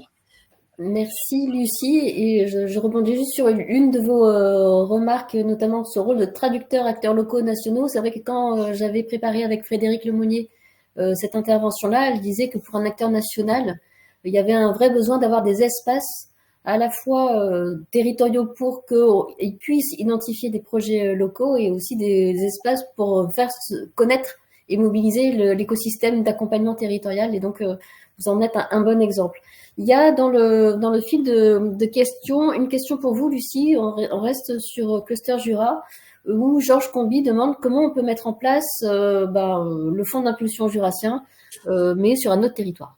Merci Lucie, et je rebondis juste sur une de vos remarques, notamment ce rôle de traducteur acteurs locaux nationaux. C'est vrai que quand j'avais préparé avec Frédéric Lemonnier cette intervention-là, elle disait que pour un acteur national, il y avait un vrai besoin d'avoir des espaces à la fois territoriaux pour qu'ils puissent identifier des projets locaux, et aussi des espaces pour faire connaître et mobiliser l'écosystème d'accompagnement territorial. Et donc, vous en êtes un bon exemple. Il y a dans le fil de questions, une question pour vous, Lucie. On reste sur Cluster Jura, où Georges Combi demande comment on peut mettre en place le fonds d'impulsion jurassien, mais sur un autre territoire.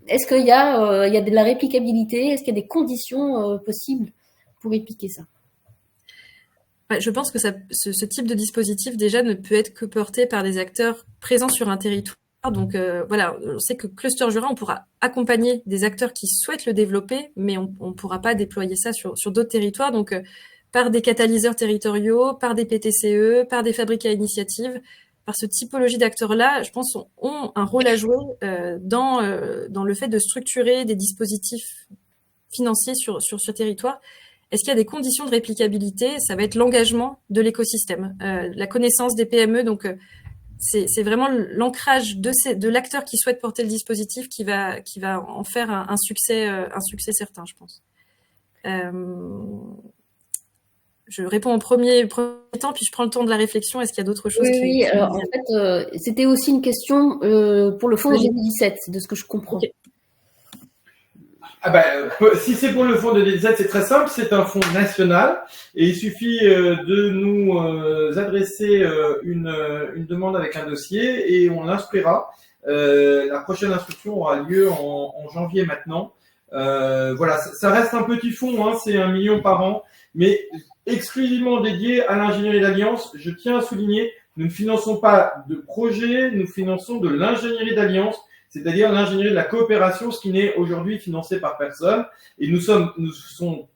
Est-ce qu'il y a de la réplicabilité? Est-ce qu'il y a des conditions possibles pour répliquer ça? Je pense que ce type de dispositif, déjà, ne peut être que porté par des acteurs présents sur un territoire. Donc voilà, on sait que Cluster Jura, on pourra accompagner des acteurs qui souhaitent le développer, mais on ne pourra pas déployer ça sur d'autres territoires. Donc par des catalyseurs territoriaux, par des PTCE, par des fabriques à initiative, par ce typologie d'acteurs-là, je pense, ont un rôle à jouer dans le fait de structurer des dispositifs financiers sur ce territoire. Est-ce qu'il y a des conditions de réplicabilité? Ça va être l'engagement de l'écosystème, la connaissance des PME. Donc, c'est vraiment l'ancrage de l'acteur qui souhaite porter le dispositif qui va en faire un succès certain, je pense. Je réponds en premier temps, puis je prends le temps de la réflexion. Est-ce qu'il y a d'autres choses? Oui, alors en fait, c'était aussi une question pour le fonds de 2017, de ce que je comprends. Okay. Si c'est pour le fonds de 2017, c'est très simple, c'est un fonds national, et il suffit de nous adresser une demande avec un dossier, et on l'instruira. La prochaine instruction aura lieu en janvier maintenant. Voilà, ça reste un petit fonds, hein, c'est 1 million par an, mais exclusivement dédié à l'ingénierie d'alliance. Je tiens à souligner, nous ne finançons pas de projet, nous finançons de l'ingénierie d'alliance. c'est-à-dire l'ingénierie de la coopération, ce qui n'est aujourd'hui financé par personne. Et nous sommes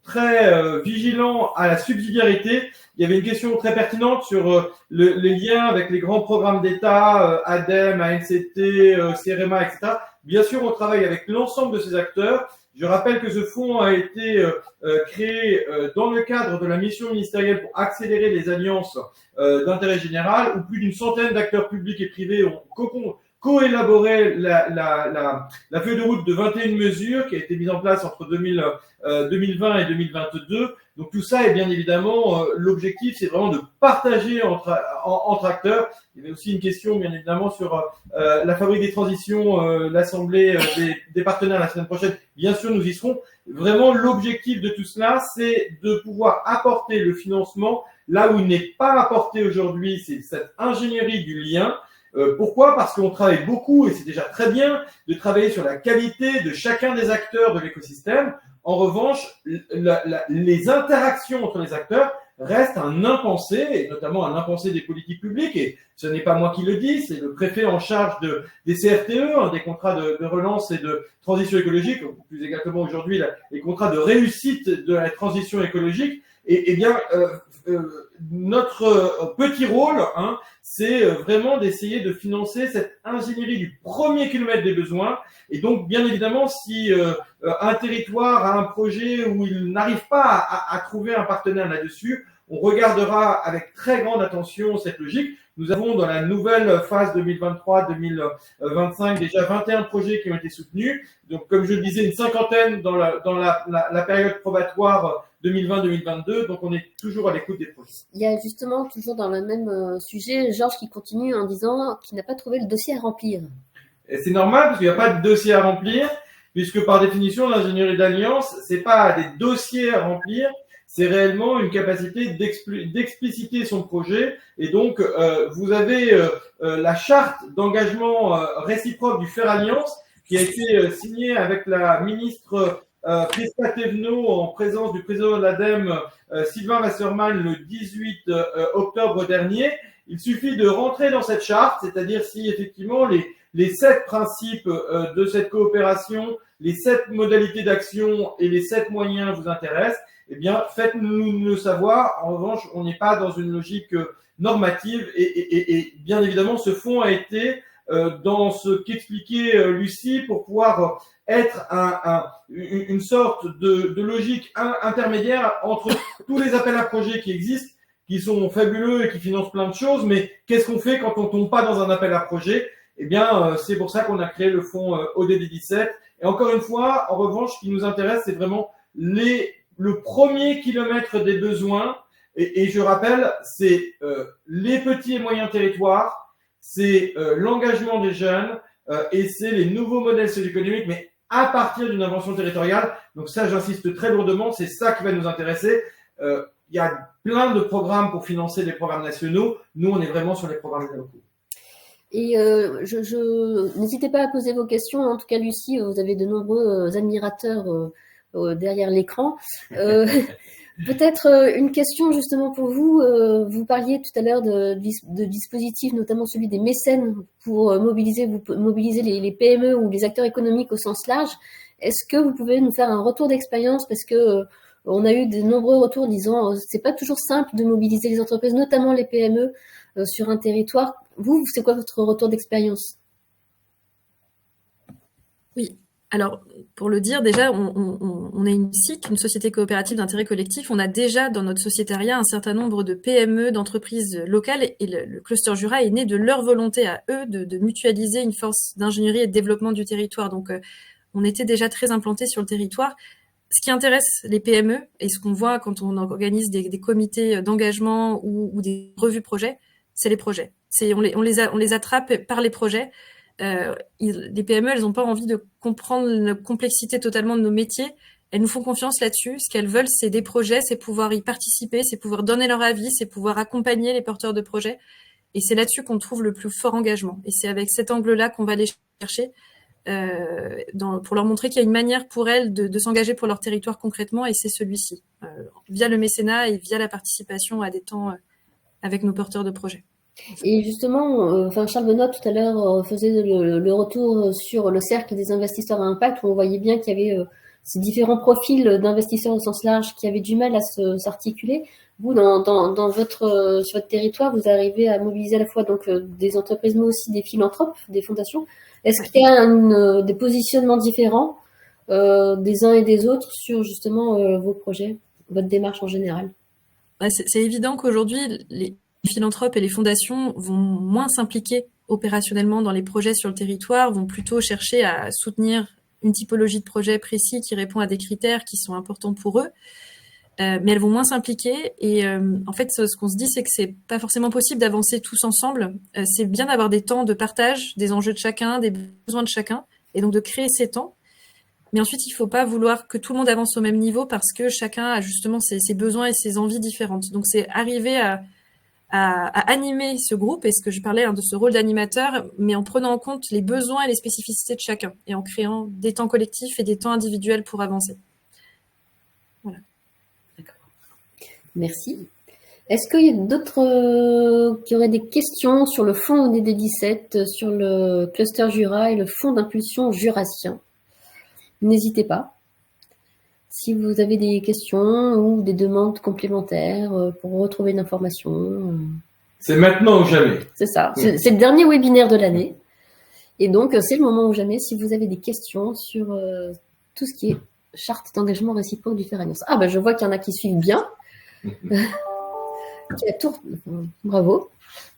très vigilants à la subsidiarité. Il y avait une question très pertinente sur les liens avec les grands programmes d'État, ADEME, ANCT, CEREMA, etc. Bien sûr, on travaille avec l'ensemble de ces acteurs. Je rappelle que ce fonds a été créé dans le cadre de la mission ministérielle pour accélérer les alliances d'intérêt général, où plus d'une centaine d'acteurs publics et privés ont co-élaboré la feuille de route de 21 mesures qui a été mise en place entre 2020 et 2022. Donc tout ça est bien évidemment l'objectif, c'est vraiment de partager entre acteurs. Il y avait aussi une question bien évidemment sur la fabrique des transitions, l'assemblée des partenaires la semaine prochaine. Bien sûr, nous y serons. Vraiment, l'objectif de tout cela, c'est de pouvoir apporter le financement là où il n'est pas apporté aujourd'hui, c'est cette ingénierie du lien. Pourquoi ? Parce qu'on travaille beaucoup, et c'est déjà très bien, de travailler sur la qualité de chacun des acteurs de l'écosystème. En revanche, les interactions entre les acteurs restent un impensé, et notamment un impensé des politiques publiques. Et ce n'est pas moi qui le dis, c'est le préfet en charge des CRTE, des contrats de relance et de transition écologique, ou plus exactement aujourd'hui les contrats de réussite de la transition écologique. Et bien, notre petit rôle, c'est vraiment d'essayer de financer cette ingénierie du premier kilomètre des besoins. Et donc, bien évidemment, si un territoire a un projet où il n'arrive pas à trouver un partenaire là-dessus, on regardera avec très grande attention cette logique. Nous avons dans la nouvelle phase 2023-2025 déjà 21 projets qui ont été soutenus. Donc, comme je le disais, une cinquantaine dans la période probatoire 2020-2022. Donc, on est toujours à l'écoute des projets. Il y a justement, toujours dans le même sujet, Georges qui continue en disant qu'il n'a pas trouvé le dossier à remplir. Et c'est normal parce qu'il n'y a pas de dossier à remplir, puisque par définition, l'ingénierie d'alliance, c'est pas des dossiers à remplir, c'est réellement une capacité d'expliciter son projet. Et donc, vous avez la charte d'engagement réciproque du Faire Alliance qui a été signée avec la ministre Prisca Thévenot en présence du président de l'ADEME, Sylvain Wasserman, le 18 octobre dernier. Il suffit de rentrer dans cette charte, c'est-à-dire si effectivement les 7 principes de cette coopération, les 7 modalités d'action et les 7 moyens vous intéressent, eh bien, faites-nous le savoir. En revanche, on n'est pas dans une logique normative et bien évidemment, ce fonds a été dans ce qu'expliquait Lucie pour pouvoir être une sorte de logique intermédiaire entre tous les appels à projets qui existent, qui sont fabuleux et qui financent plein de choses, mais qu'est-ce qu'on fait quand on tombe pas dans un appel à projet ? Eh bien, c'est pour ça qu'on a créé le fonds ODD 17. Et encore une fois, en revanche, ce qui nous intéresse, c'est vraiment le premier kilomètre des besoins. Et je rappelle, c'est les petits et moyens territoires, c'est l'engagement des jeunes et c'est les nouveaux modèles socio-économiques, mais à partir d'une invention territoriale. Donc ça, j'insiste très lourdement, c'est ça qui va nous intéresser. Il y a plein de programmes pour financer les programmes nationaux. Nous, on est vraiment sur les programmes locaux. Et n'hésitez pas à poser vos questions. En tout cas, Lucie, vous avez de nombreux admirateurs derrière l'écran. Peut-être une question justement pour vous. Vous parliez tout à l'heure de dispositifs, notamment celui des mécènes pour mobiliser les PME ou les acteurs économiques au sens large. Est-ce que vous pouvez nous faire un retour d'expérience parce que on a eu de nombreux retours disant c'est pas toujours simple de mobiliser les entreprises, notamment les PME, sur un territoire. Vous, c'est quoi votre retour d'expérience ? Oui. Alors, pour le dire, déjà, on est une SIC, une société coopérative d'intérêt collectif. On a déjà dans notre sociétariat un certain nombre de PME, d'entreprises locales, et le cluster Jura est né de leur volonté à eux de mutualiser une force d'ingénierie et de développement du territoire. Donc, on était déjà très implantés sur le territoire. Ce qui intéresse les PME et ce qu'on voit quand on organise des comités d'engagement ou des revues projets, c'est les projets. On les attrape par les projets. Les PME, elles n'ont pas envie de comprendre la complexité totalement de nos métiers. Elles nous font confiance là-dessus. Ce qu'elles veulent, c'est des projets, c'est pouvoir y participer, c'est pouvoir donner leur avis, c'est pouvoir accompagner les porteurs de projets. Et c'est là-dessus qu'on trouve le plus fort engagement. Et c'est avec cet angle-là qu'on va les chercher pour leur montrer qu'il y a une manière pour elles de s'engager pour leur territoire concrètement, et c'est celui-ci, via le mécénat et via la participation à des temps avec nos porteurs de projets. Et justement, Charles Benoît tout à l'heure faisait le retour sur le cercle des investisseurs à impact, où on voyait bien qu'il y avait ces différents profils d'investisseurs au sens large qui avaient du mal à s'articuler. Vous, sur votre territoire, vous arrivez à mobiliser à la fois donc des entreprises, mais aussi des philanthropes, des fondations. Est-ce qu'il y a des positionnements différents des uns et des autres sur justement vos projets, votre démarche en général? C'est évident qu'aujourd'hui, les philanthropes et les fondations vont moins s'impliquer opérationnellement dans les projets sur le territoire, vont plutôt chercher à soutenir une typologie de projet précis qui répond à des critères qui sont importants pour eux. Mais elles vont moins s'impliquer et en fait ce qu'on se dit c'est que c'est pas forcément possible d'avancer tous ensemble. C'est bien d'avoir des temps de partage des enjeux de chacun, des besoins de chacun et donc de créer ces temps. Mais ensuite il faut pas vouloir que tout le monde avance au même niveau parce que chacun a justement ses besoins et ses envies différentes. Donc c'est arriver à animer ce groupe et ce que je parlais de ce rôle d'animateur, mais en prenant en compte les besoins et les spécificités de chacun et en créant des temps collectifs et des temps individuels pour avancer. Voilà. Merci. Est-ce qu'il y a d'autres qui auraient des questions sur le fonds ODD17, sur le cluster Jura et le fonds d'impulsion jurassien? N'hésitez pas. Si vous avez des questions ou des demandes complémentaires pour retrouver une information. C'est maintenant ou jamais. C'est ça. C'est le dernier webinaire de l'année. Et donc, c'est le moment ou jamais si vous avez des questions sur tout ce qui est charte d'engagement réciproque du Ferranos. Ah, ben, je vois qu'il y en a qui suivent bien. Bravo.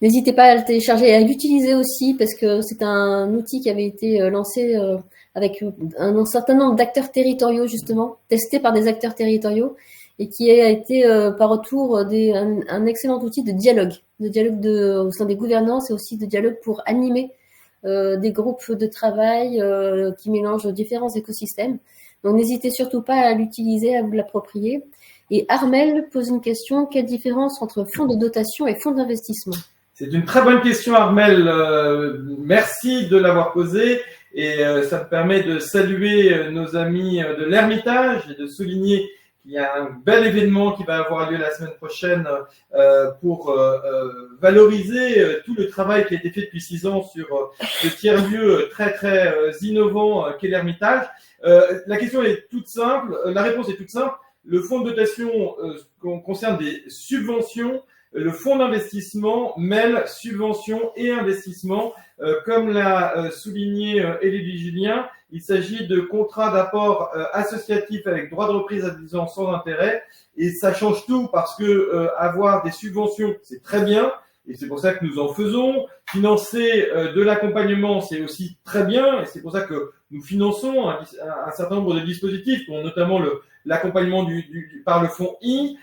N'hésitez pas à le télécharger et à l'utiliser aussi parce que c'est un outil qui avait été lancé avec un certain nombre d'acteurs territoriaux justement, testé par des acteurs territoriaux et qui a été par retour un excellent outil de dialogue au sein des gouvernances et aussi de dialogue pour animer des groupes de travail qui mélangent différents écosystèmes. Donc n'hésitez surtout pas à l'utiliser, à vous l'approprier. Et Armel pose une question, quelle différence entre fonds de dotation et fonds d'investissement? C'est une très bonne question, Armel. Merci de l'avoir posée et ça me permet de saluer nos amis de l'Ermitage et de souligner qu'il y a un bel événement qui va avoir lieu la semaine prochaine pour valoriser tout le travail qui a été fait depuis 6 ans sur ce tiers-lieu très très innovant qu'est l'Ermitage. La question est toute simple, la réponse est toute simple. Le fonds de dotation concerne des subventions. Le fonds d'investissement mêle subventions et investissements. Comme l'a souligné Élie Julien, il s'agit de contrats d'apport associatifs avec droit de reprise à 10 ans sans intérêt. Et ça change tout parce que avoir des subventions, c'est très bien. Et c'est pour ça que nous en faisons. Financer de l'accompagnement, c'est aussi très bien. Et c'est pour ça que nous finançons un certain nombre de dispositifs, dont notamment l'accompagnement par le fonds I.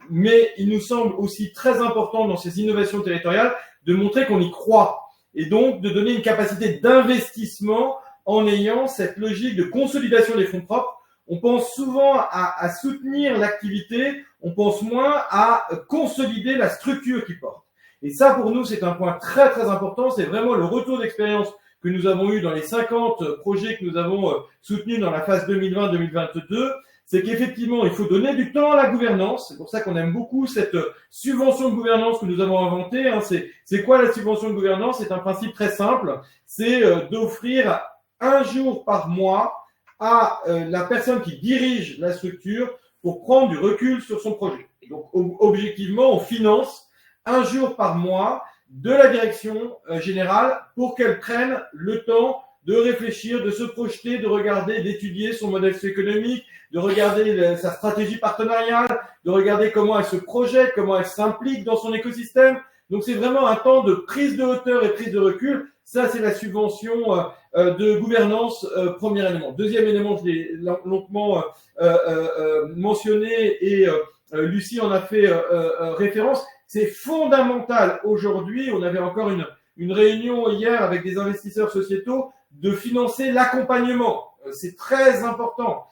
Mais il nous semble aussi très important dans ces innovations territoriales de montrer qu'on y croit. Et donc de donner une capacité d'investissement en ayant cette logique de consolidation des fonds propres. On pense souvent à soutenir l'activité, on pense moins à consolider la structure qui porte. Et ça, pour nous, c'est un point très, très important. C'est vraiment le retour d'expérience que nous avons eu dans les 50 projets que nous avons soutenus dans la phase 2020-2022. C'est qu'effectivement, il faut donner du temps à la gouvernance. C'est pour ça qu'on aime beaucoup cette subvention de gouvernance que nous avons inventée. C'est quoi la subvention de gouvernance? C'est un principe très simple. C'est d'offrir 1 jour par mois à la personne qui dirige la structure pour prendre du recul sur son projet. Donc, objectivement, on finance 1 jour par mois de la direction générale pour qu'elle prenne le temps de réfléchir, de se projeter, de regarder, d'étudier son modèle économique, de regarder sa stratégie partenariale, de regarder comment elle se projette, comment elle s'implique dans son écosystème. Donc, c'est vraiment un temps de prise de hauteur et prise de recul. Ça, c'est la subvention de gouvernance, premier élément. Deuxième élément, je l'ai longuement mentionné et Lucie en a fait référence. C'est fondamental aujourd'hui. On avait encore une réunion hier avec des investisseurs sociétaux de financer l'accompagnement. C'est très important.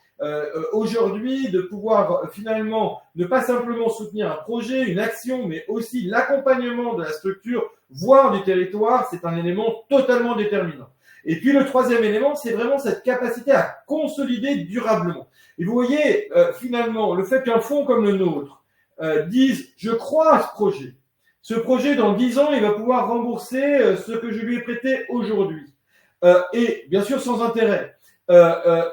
Aujourd'hui, de pouvoir finalement ne pas simplement soutenir un projet, une action, mais aussi l'accompagnement de la structure, voire du territoire, c'est un élément totalement déterminant. Et puis le troisième élément, c'est vraiment cette capacité à consolider durablement. Et vous voyez, finalement, le fait qu'un fonds comme le nôtre dise « je crois à ce projet », Ce projet, dans 10 ans, il va pouvoir rembourser ce que je lui ai prêté aujourd'hui. Et bien sûr, sans intérêt.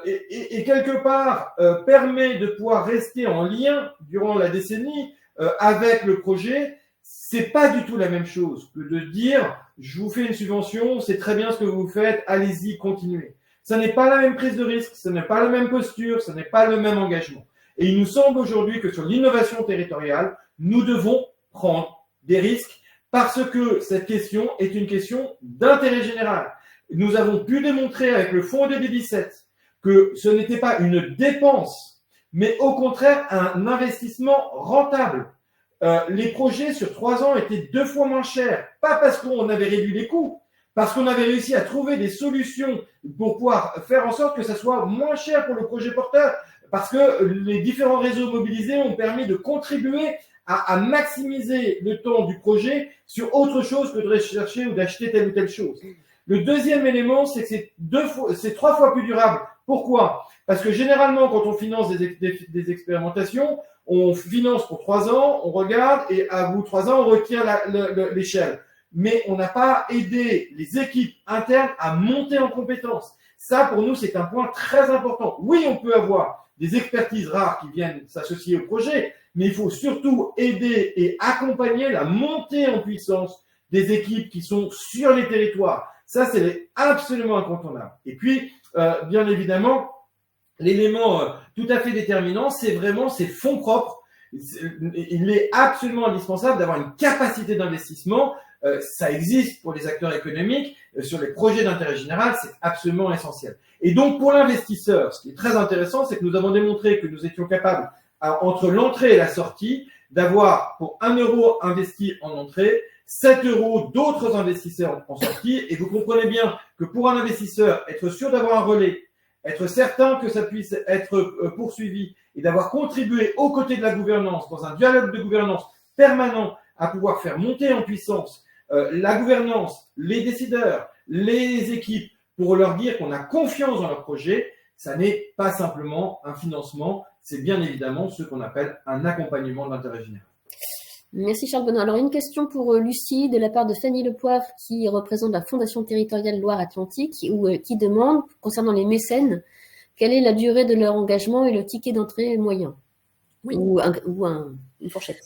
Et quelque part, permet de pouvoir rester en lien durant la décennie avec le projet. C'est pas du tout la même chose que de dire je vous fais une subvention, c'est très bien ce que vous faites, allez-y, continuez. Ça n'est pas la même prise de risque, ce n'est pas la même posture, ce n'est pas le même engagement. Et il nous semble aujourd'hui que sur l'innovation territoriale, nous devons prendre des risques parce que cette question est une question d'intérêt général. Nous avons pu démontrer avec le fonds DD17 que ce n'était pas une dépense, mais au contraire un investissement rentable. Les projets sur 3 ans étaient 2 fois moins chers, pas parce qu'on avait réduit les coûts, parce qu'on avait réussi à trouver des solutions pour pouvoir faire en sorte que ça soit moins cher pour le projet porteur, parce que les différents réseaux mobilisés ont permis de contribuer à maximiser le temps du projet sur autre chose que de rechercher ou d'acheter telle ou telle chose. Le deuxième élément, c'est que c'est 3 fois plus durable. Pourquoi? Parce que généralement, quand on finance des expérimentations, on finance pour 3 ans, on regarde et à bout de 3 ans, on retire l'échelle. Mais on n'a pas aidé les équipes internes à monter en compétences. Ça, pour nous, c'est un point très important. Oui, on peut avoir des expertises rares qui viennent s'associer au projet, mais il faut surtout aider et accompagner la montée en puissance des équipes qui sont sur les territoires. Ça, c'est absolument incontournable. Et puis, bien évidemment, l'élément tout à fait déterminant, c'est vraiment ces fonds propres. Il est absolument indispensable d'avoir une capacité d'investissement. Ça existe pour les acteurs économiques. Sur les projets d'intérêt général, c'est absolument essentiel. Et donc, pour l'investisseur, ce qui est très intéressant, c'est que nous avons démontré que nous étions capables, entre l'entrée et la sortie, d'avoir pour 1 euro investi en entrée, 7 euros d'autres investisseurs en sortie. Et vous comprenez bien que pour un investisseur, être sûr d'avoir un relais, être certain que ça puisse être poursuivi et d'avoir contribué aux côtés de la gouvernance, dans un dialogue de gouvernance permanent, à pouvoir faire monter en puissance la gouvernance, les décideurs, les équipes, pour leur dire qu'on a confiance dans leur projet, ça n'est pas simplement un financement, c'est bien évidemment ce qu'on appelle un accompagnement de l'intérêt général. Merci Charles Bonnin. Alors une question pour Lucie de la part de Fanny Lepoivre qui représente la Fondation territoriale Loire-Atlantique qui demande, concernant les mécènes, quelle est la durée de leur engagement et le ticket d'entrée moyen? Oui. Ou une fourchette.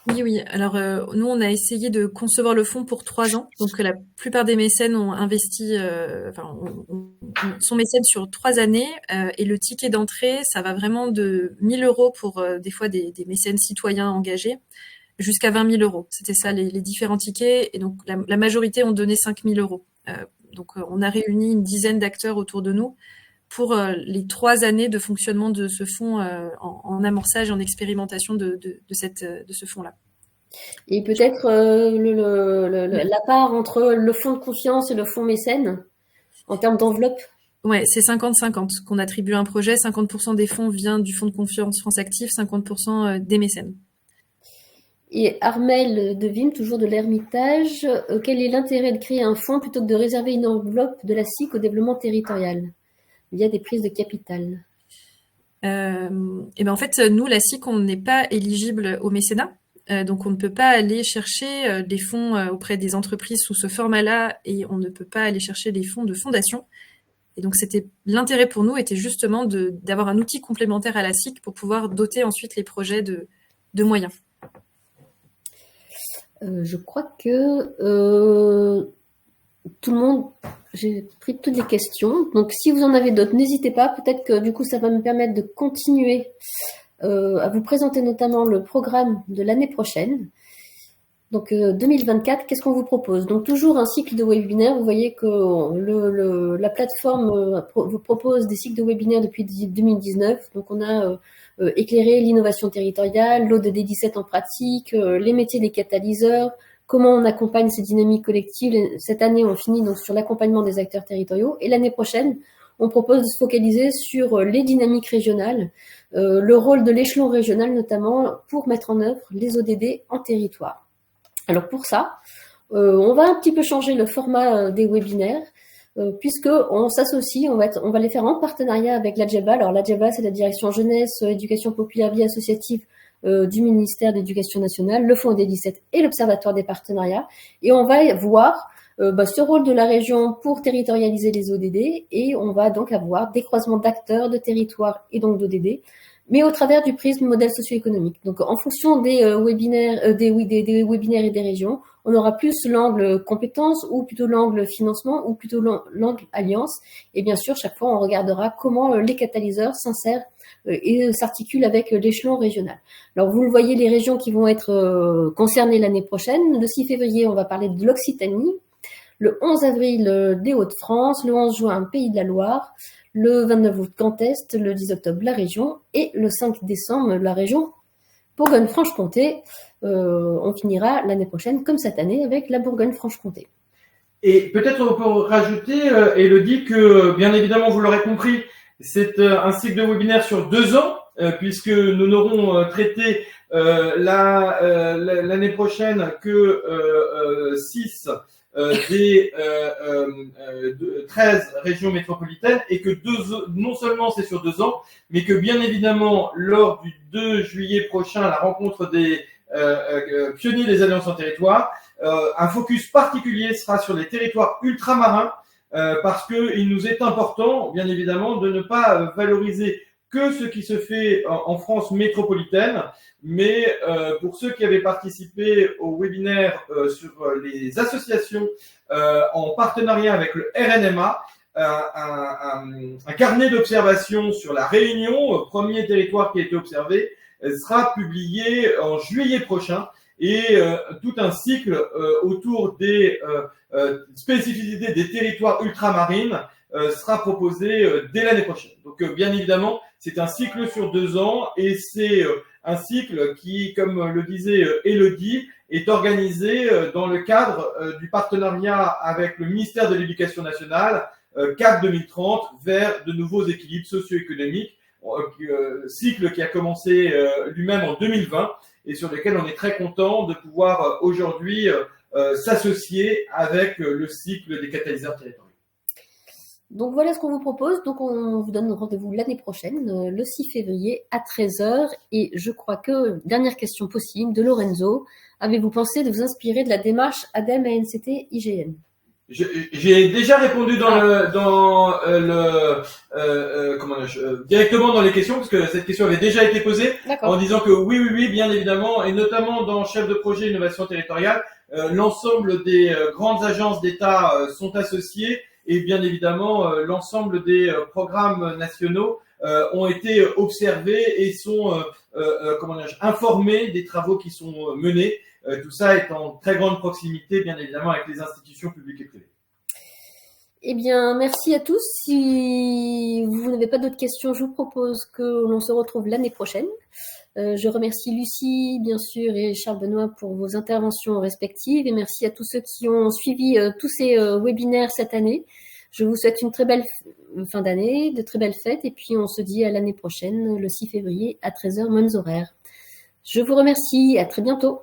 Oui. Alors, nous, on a essayé de concevoir le fonds pour 3 ans. Donc, la plupart des mécènes ont investi, sont mécènes sur 3 années. Et le ticket d'entrée, ça va vraiment de 1 000 euros pour des fois des mécènes citoyens engagés, jusqu'à 20 000 euros. C'était ça les différents tickets. Et donc, la majorité ont donné 5 000 euros. Donc, on a réuni une dizaine d'acteurs autour de nous pour les 3 années de fonctionnement de ce fonds en amorçage et en expérimentation de ce fonds-là. Et peut-être la part entre le fonds de confiance et le fonds mécène, en termes d'enveloppe? Ouais, c'est 50-50 qu'on attribue à un projet. 50% des fonds vient du fonds de confiance France Active, 50% des mécènes. Et Armel Devine, toujours de l'Ermitage, quel est l'intérêt de créer un fonds plutôt que de réserver une enveloppe de la SIC au développement territorial via des prises de capital? Et ben en fait, nous, la SIC, on n'est pas éligible au mécénat. Donc, on ne peut pas aller chercher des fonds auprès des entreprises sous ce format-là et on ne peut pas aller chercher des fonds de fondation. Et donc, l'intérêt pour nous était justement d'avoir un outil complémentaire à la SIC pour pouvoir doter ensuite les projets de moyens. Je crois que tout le monde, j'ai pris toutes les questions. Donc, si vous en avez d'autres, n'hésitez pas. Peut-être que du coup, ça va me permettre de continuer à vous présenter notamment le programme de l'année prochaine. Donc, 2024, qu'est-ce qu'on vous propose? Donc, toujours un cycle de webinaires. Vous voyez que la plateforme vous propose des cycles de webinaires depuis 2019. Donc, on a éclairé l'innovation territoriale, l'ODD17 en pratique, les métiers des catalyseurs, comment on accompagne ces dynamiques collectives. Cette année, on finit donc sur l'accompagnement des acteurs territoriaux. Et l'année prochaine, on propose de se focaliser sur les dynamiques régionales, le rôle de l'échelon régional notamment pour mettre en œuvre les ODD en territoire. Alors pour ça, on va un petit peu changer le format des webinaires puisqu'on s'associe, on va les faire en partenariat avec l'ADJEBA. Alors l'ADJEBA, c'est la direction jeunesse, éducation populaire, vie associative du ministère de l'Éducation nationale, le Fonds des 17 et l'Observatoire des partenariats. Et on va voir ce rôle de la région pour territorialiser les ODD, et on va donc avoir des croisements d'acteurs, de territoires et donc d'ODD, mais au travers du prisme modèle socio-économique. Donc, en fonction des webinaires, des webinaires et des régions, on aura plus l'angle compétences ou plutôt l'angle financement ou plutôt l'angle alliance. Et bien sûr, chaque fois, on regardera comment les catalyseurs s'insèrent et s'articulent avec l'échelon régional. Alors, vous le voyez, les régions qui vont être concernées l'année prochaine. Le 6 février, on va parler de l'Occitanie. Le 11 avril, des Hauts-de-France. Le 11 juin, Pays de la Loire. Le 29 août, Grand Est. Le 10 octobre, la région. Et le 5 décembre, la région Bourgogne-Franche-Comté. On finira l'année prochaine, comme cette année, avec la Bourgogne-Franche-Comté. Et peut-être on peut rajouter, Élodie, que bien évidemment, vous l'aurez compris, c'est un cycle de webinaire sur 2 ans, puisque nous n'aurons traité l'année prochaine que 6 des 13 régions métropolitaines, et que non seulement c'est sur 2 ans, mais que bien évidemment, lors du 2 juillet prochain, la rencontre des pionniers des alliances en territoire, un focus particulier sera sur les territoires ultramarins, parce qu'il nous est important, bien évidemment, de ne pas valoriser que ce qui se fait en France métropolitaine, mais pour ceux qui avaient participé au webinaire sur les associations en partenariat avec le RNMA, un carnet d'observation sur la Réunion, premier territoire qui a été observé, sera publié en juillet prochain, et tout un cycle autour des spécificités des territoires ultramarines sera proposé dès l'année prochaine. Donc bien évidemment, c'est un cycle sur 2 ans, et c'est un cycle qui, comme le disait Élodie, est organisé dans le cadre du partenariat avec le ministère de l'Éducation nationale, CAP 2030, vers de nouveaux équilibres socio-économiques, cycle qui a commencé lui-même en 2020 et sur lequel on est très content de pouvoir aujourd'hui s'associer avec le cycle des catalyseurs territoriaux. Donc voilà ce qu'on vous propose. Donc on vous donne rendez-vous l'année prochaine, le 6 février à 13h. Et je crois que, dernière question possible, de Lorenzo, avez-vous pensé de vous inspirer de la démarche ADEME ANCT IGN? J'ai déjà répondu directement dans les questions, parce que cette question avait déjà été posée, en disant que oui, bien évidemment, et notamment dans chef de projet innovation territoriale, l'ensemble des grandes agences d'État sont associées, et bien évidemment, l'ensemble des programmes nationaux ont été observés et sont informés des travaux qui sont menés. Tout ça est en très grande proximité, bien évidemment, avec les institutions publiques et privées. Eh bien, merci à tous. Si vous n'avez pas d'autres questions, je vous propose que l'on se retrouve l'année prochaine. Je remercie Lucie, bien sûr, et Charles Benoît pour vos interventions respectives, et merci à tous ceux qui ont suivi tous ces webinaires cette année. Je vous souhaite une très belle fin d'année, de très belles fêtes, et puis on se dit à l'année prochaine, le 6 février à 13h, mêmes horaires. Je vous remercie, à très bientôt.